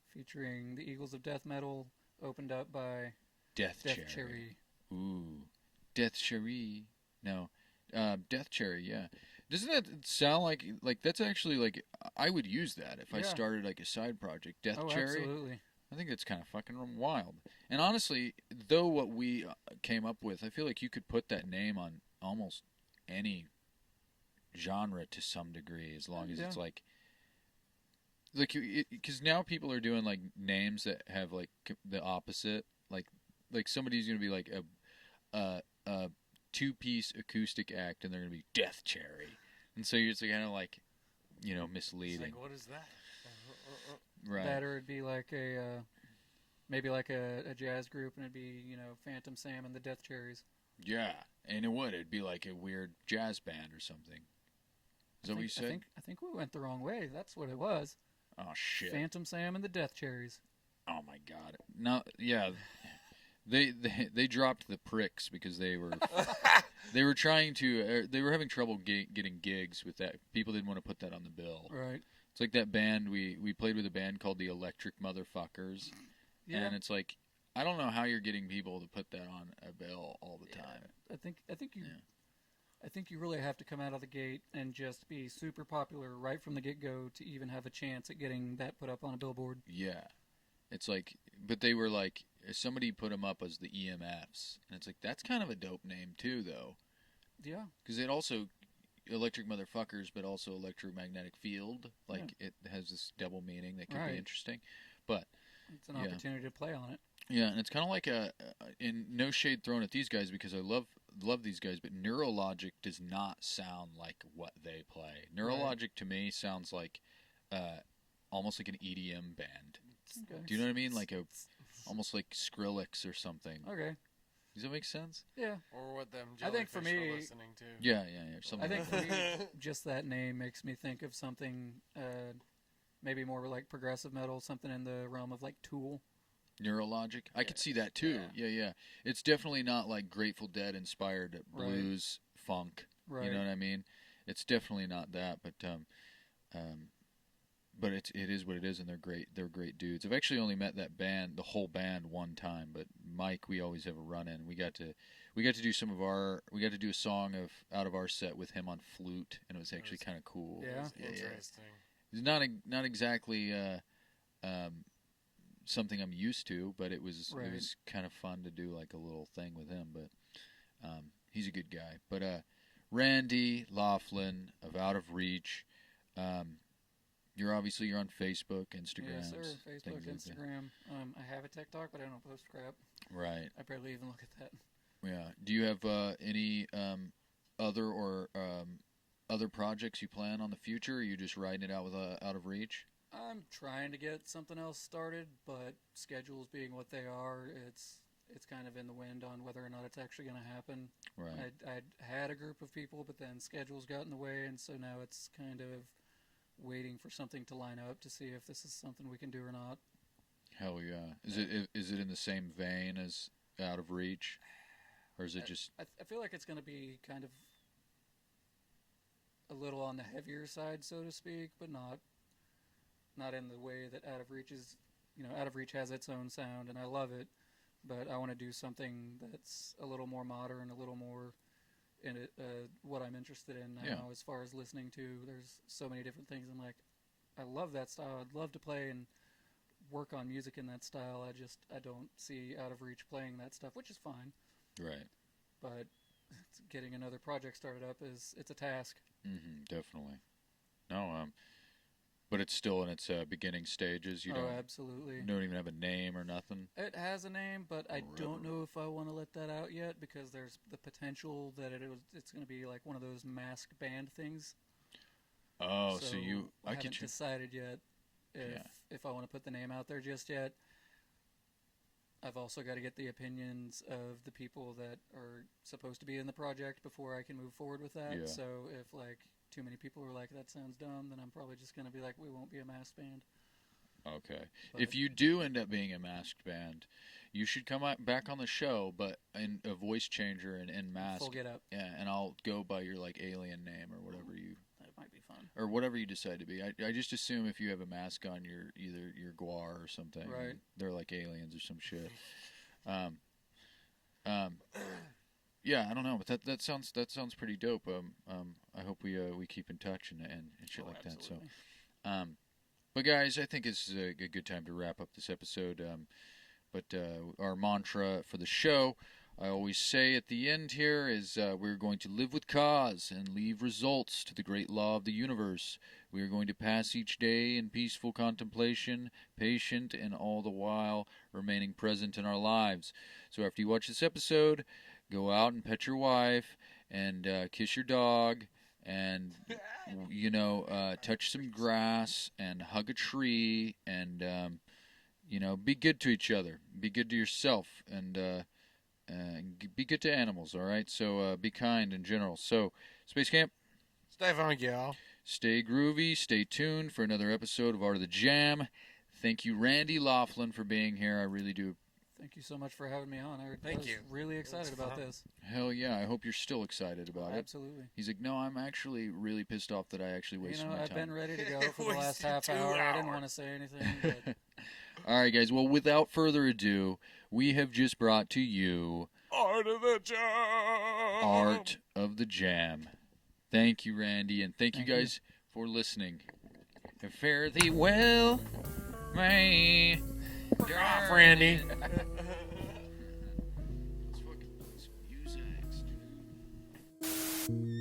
Featuring the Eagles of Death Metal, opened up by Death Death Cherry. Cherry. Ooh, Death Cherry. No, Death Cherry. Yeah. Doesn't that sound like that's actually like I would use that if I Yeah. started like a side project. Death Oh, Cherry. absolutely. I think that's kind of fucking wild. And honestly, though what we came up with, I feel like you could put that name on almost any genre to some degree, as long as it's like because now people are doing like names that have like the opposite, like somebody's gonna be like a two-piece acoustic act, and they're gonna be Death Cherry, and so you're just kind of like It's misleading, like, what is that? right? That or it'd be like maybe like a jazz group, and it'd be Phantom Sam and the Death Cherries. Yeah, and it'd be like a weird jazz band or something. Is that what you said? I think we went the wrong way. That's what it was. Oh shit! Phantom Sam and the Death Cherries. Oh my god! No, yeah, they dropped the pricks because they were trying to they were having trouble getting gigs with that. People didn't want to put that on the bill. Right. It's like that band we played with a band called the Electric Motherfuckers, Yeah. and it's like I don't know how you're getting people to put that on a bill all the time. I think you really have to come out of the gate and just be super popular right from the get-go to even have a chance at getting that put up on a billboard. Yeah, it's like, but they were like somebody put them up as the EMFs, and it's like that's kind of a dope name too, though. Yeah. Because it also Electric Motherfuckers, but also electromagnetic field. Like it has this double meaning that could be interesting. But It's an opportunity to play on it. yeah, and it's kind of like in no shade thrown at these guys because I love these guys, but Neurologic does not sound like what they play. Neurologic to me sounds like almost like an EDM band. Okay. Do you know what I mean? Like almost like Skrillex or something. Okay. Does that make sense? Yeah. Or what them I think for jellyfish me- were listening to. Yeah. Something. I think like for me, just that name makes me think of something maybe more like progressive metal, something in the realm of like Tool. Neurologic. I could see that too. Yeah. It's definitely not like Grateful Dead inspired blues funk. Right. You know what I mean? It's definitely not that, but it is what it is, and they're great. They're great dudes. I've actually only met that band, the whole band, one time, but Mike, we always have a run in. We got to do we got to do a song out of our set with him on flute, and it was actually kind of cool. Yeah. Interesting. It's not exactly something I'm used to, but it was kind of fun to do like a little thing with him. But he's a good guy. But Randy Lofland of Out of Reach. You're on Facebook, Instagram. Yes, sir. Facebook, Instagram. I have a TikTok, but I don't post crap. Right. I barely even look at that. Yeah. Do you have any other projects you plan on the future? Or are you just riding it out with Out of Reach? I'm trying to get something else started, but schedules being what they are, it's kind of in the wind on whether or not it's actually going to happen. Right. I had a group of people, but then schedules got in the way, and so now it's kind of waiting for something to line up to see if this is something we can do or not. Hell yeah. Is it in the same vein as Out of Reach? Or is it just... I feel like it's going to be kind of a little on the heavier side, so to speak, but not in the way that Out of Reach is. Out of Reach has its own sound, and I love it, but I want to do something that's a little more modern, a little more in it, what I'm interested in now as far as listening to. There's so many different things. I'm like, I love that style. I'd love to play and work on music in that style. I don't see Out of Reach playing that stuff, which is fine. Right. But getting another project started up it's a task. Definitely. No, but it's still in its beginning stages. You Absolutely. don't even have a name or nothing. It has a name, but I don't know if I want to let that out yet because there's the potential that it's going to be like one of those mask band things. Oh, so I haven't decided yet if I want to put the name out there just yet. I've also got to get the opinions of the people that are supposed to be in the project before I can move forward with that. Yeah. So if like too many people are like, that sounds dumb, then I'm probably just going to be like, we won't be a masked band. Okay. But If you do end up being a masked band, you should come back on the show, but in a voice changer and mask. full get up. Yeah, and I'll go by your like alien name or whatever That might be fun. or whatever you decide to be. I just assume if you have a mask on, you're either your guar or something. Right. They're like aliens or some shit. Yeah, I don't know, but that sounds pretty dope. I hope we keep in touch and shit like absolutely. that. So, but guys, I think it's a good time to wrap up this episode. But our mantra for the show, I always say at the end here, is we're going to live with cause and leave results to the great law of the universe. We are going to pass each day in peaceful contemplation, patient, and all the while remaining present in our lives. So after you watch this episode, go out and pet your wife and kiss your dog and, touch some grass and hug a tree and, be good to each other. Be good to yourself and be good to animals, all right? So be kind in general. So, Space Camp. Stay funky, y'all. Stay groovy. Stay tuned for another episode of Art of the Jam. Thank you, Randy Lofland, for being here. I really do. Thank you so much for having me on. I was you. really excited about this. Hell yeah. I hope you're still excited about it. Absolutely. He's like, no, I'm actually really pissed off that I actually wasted my I've time. been ready to go for the last Wasted half 2 hour. I didn't hours. want to say anything, but All right, guys. Well, without further ado, we have just brought to you Art of the Jam. Art of the Jam. Thank you, Randy, and thank you guys for listening. Fare thee well, my You're off, Randy. Let's fucking use X, dude.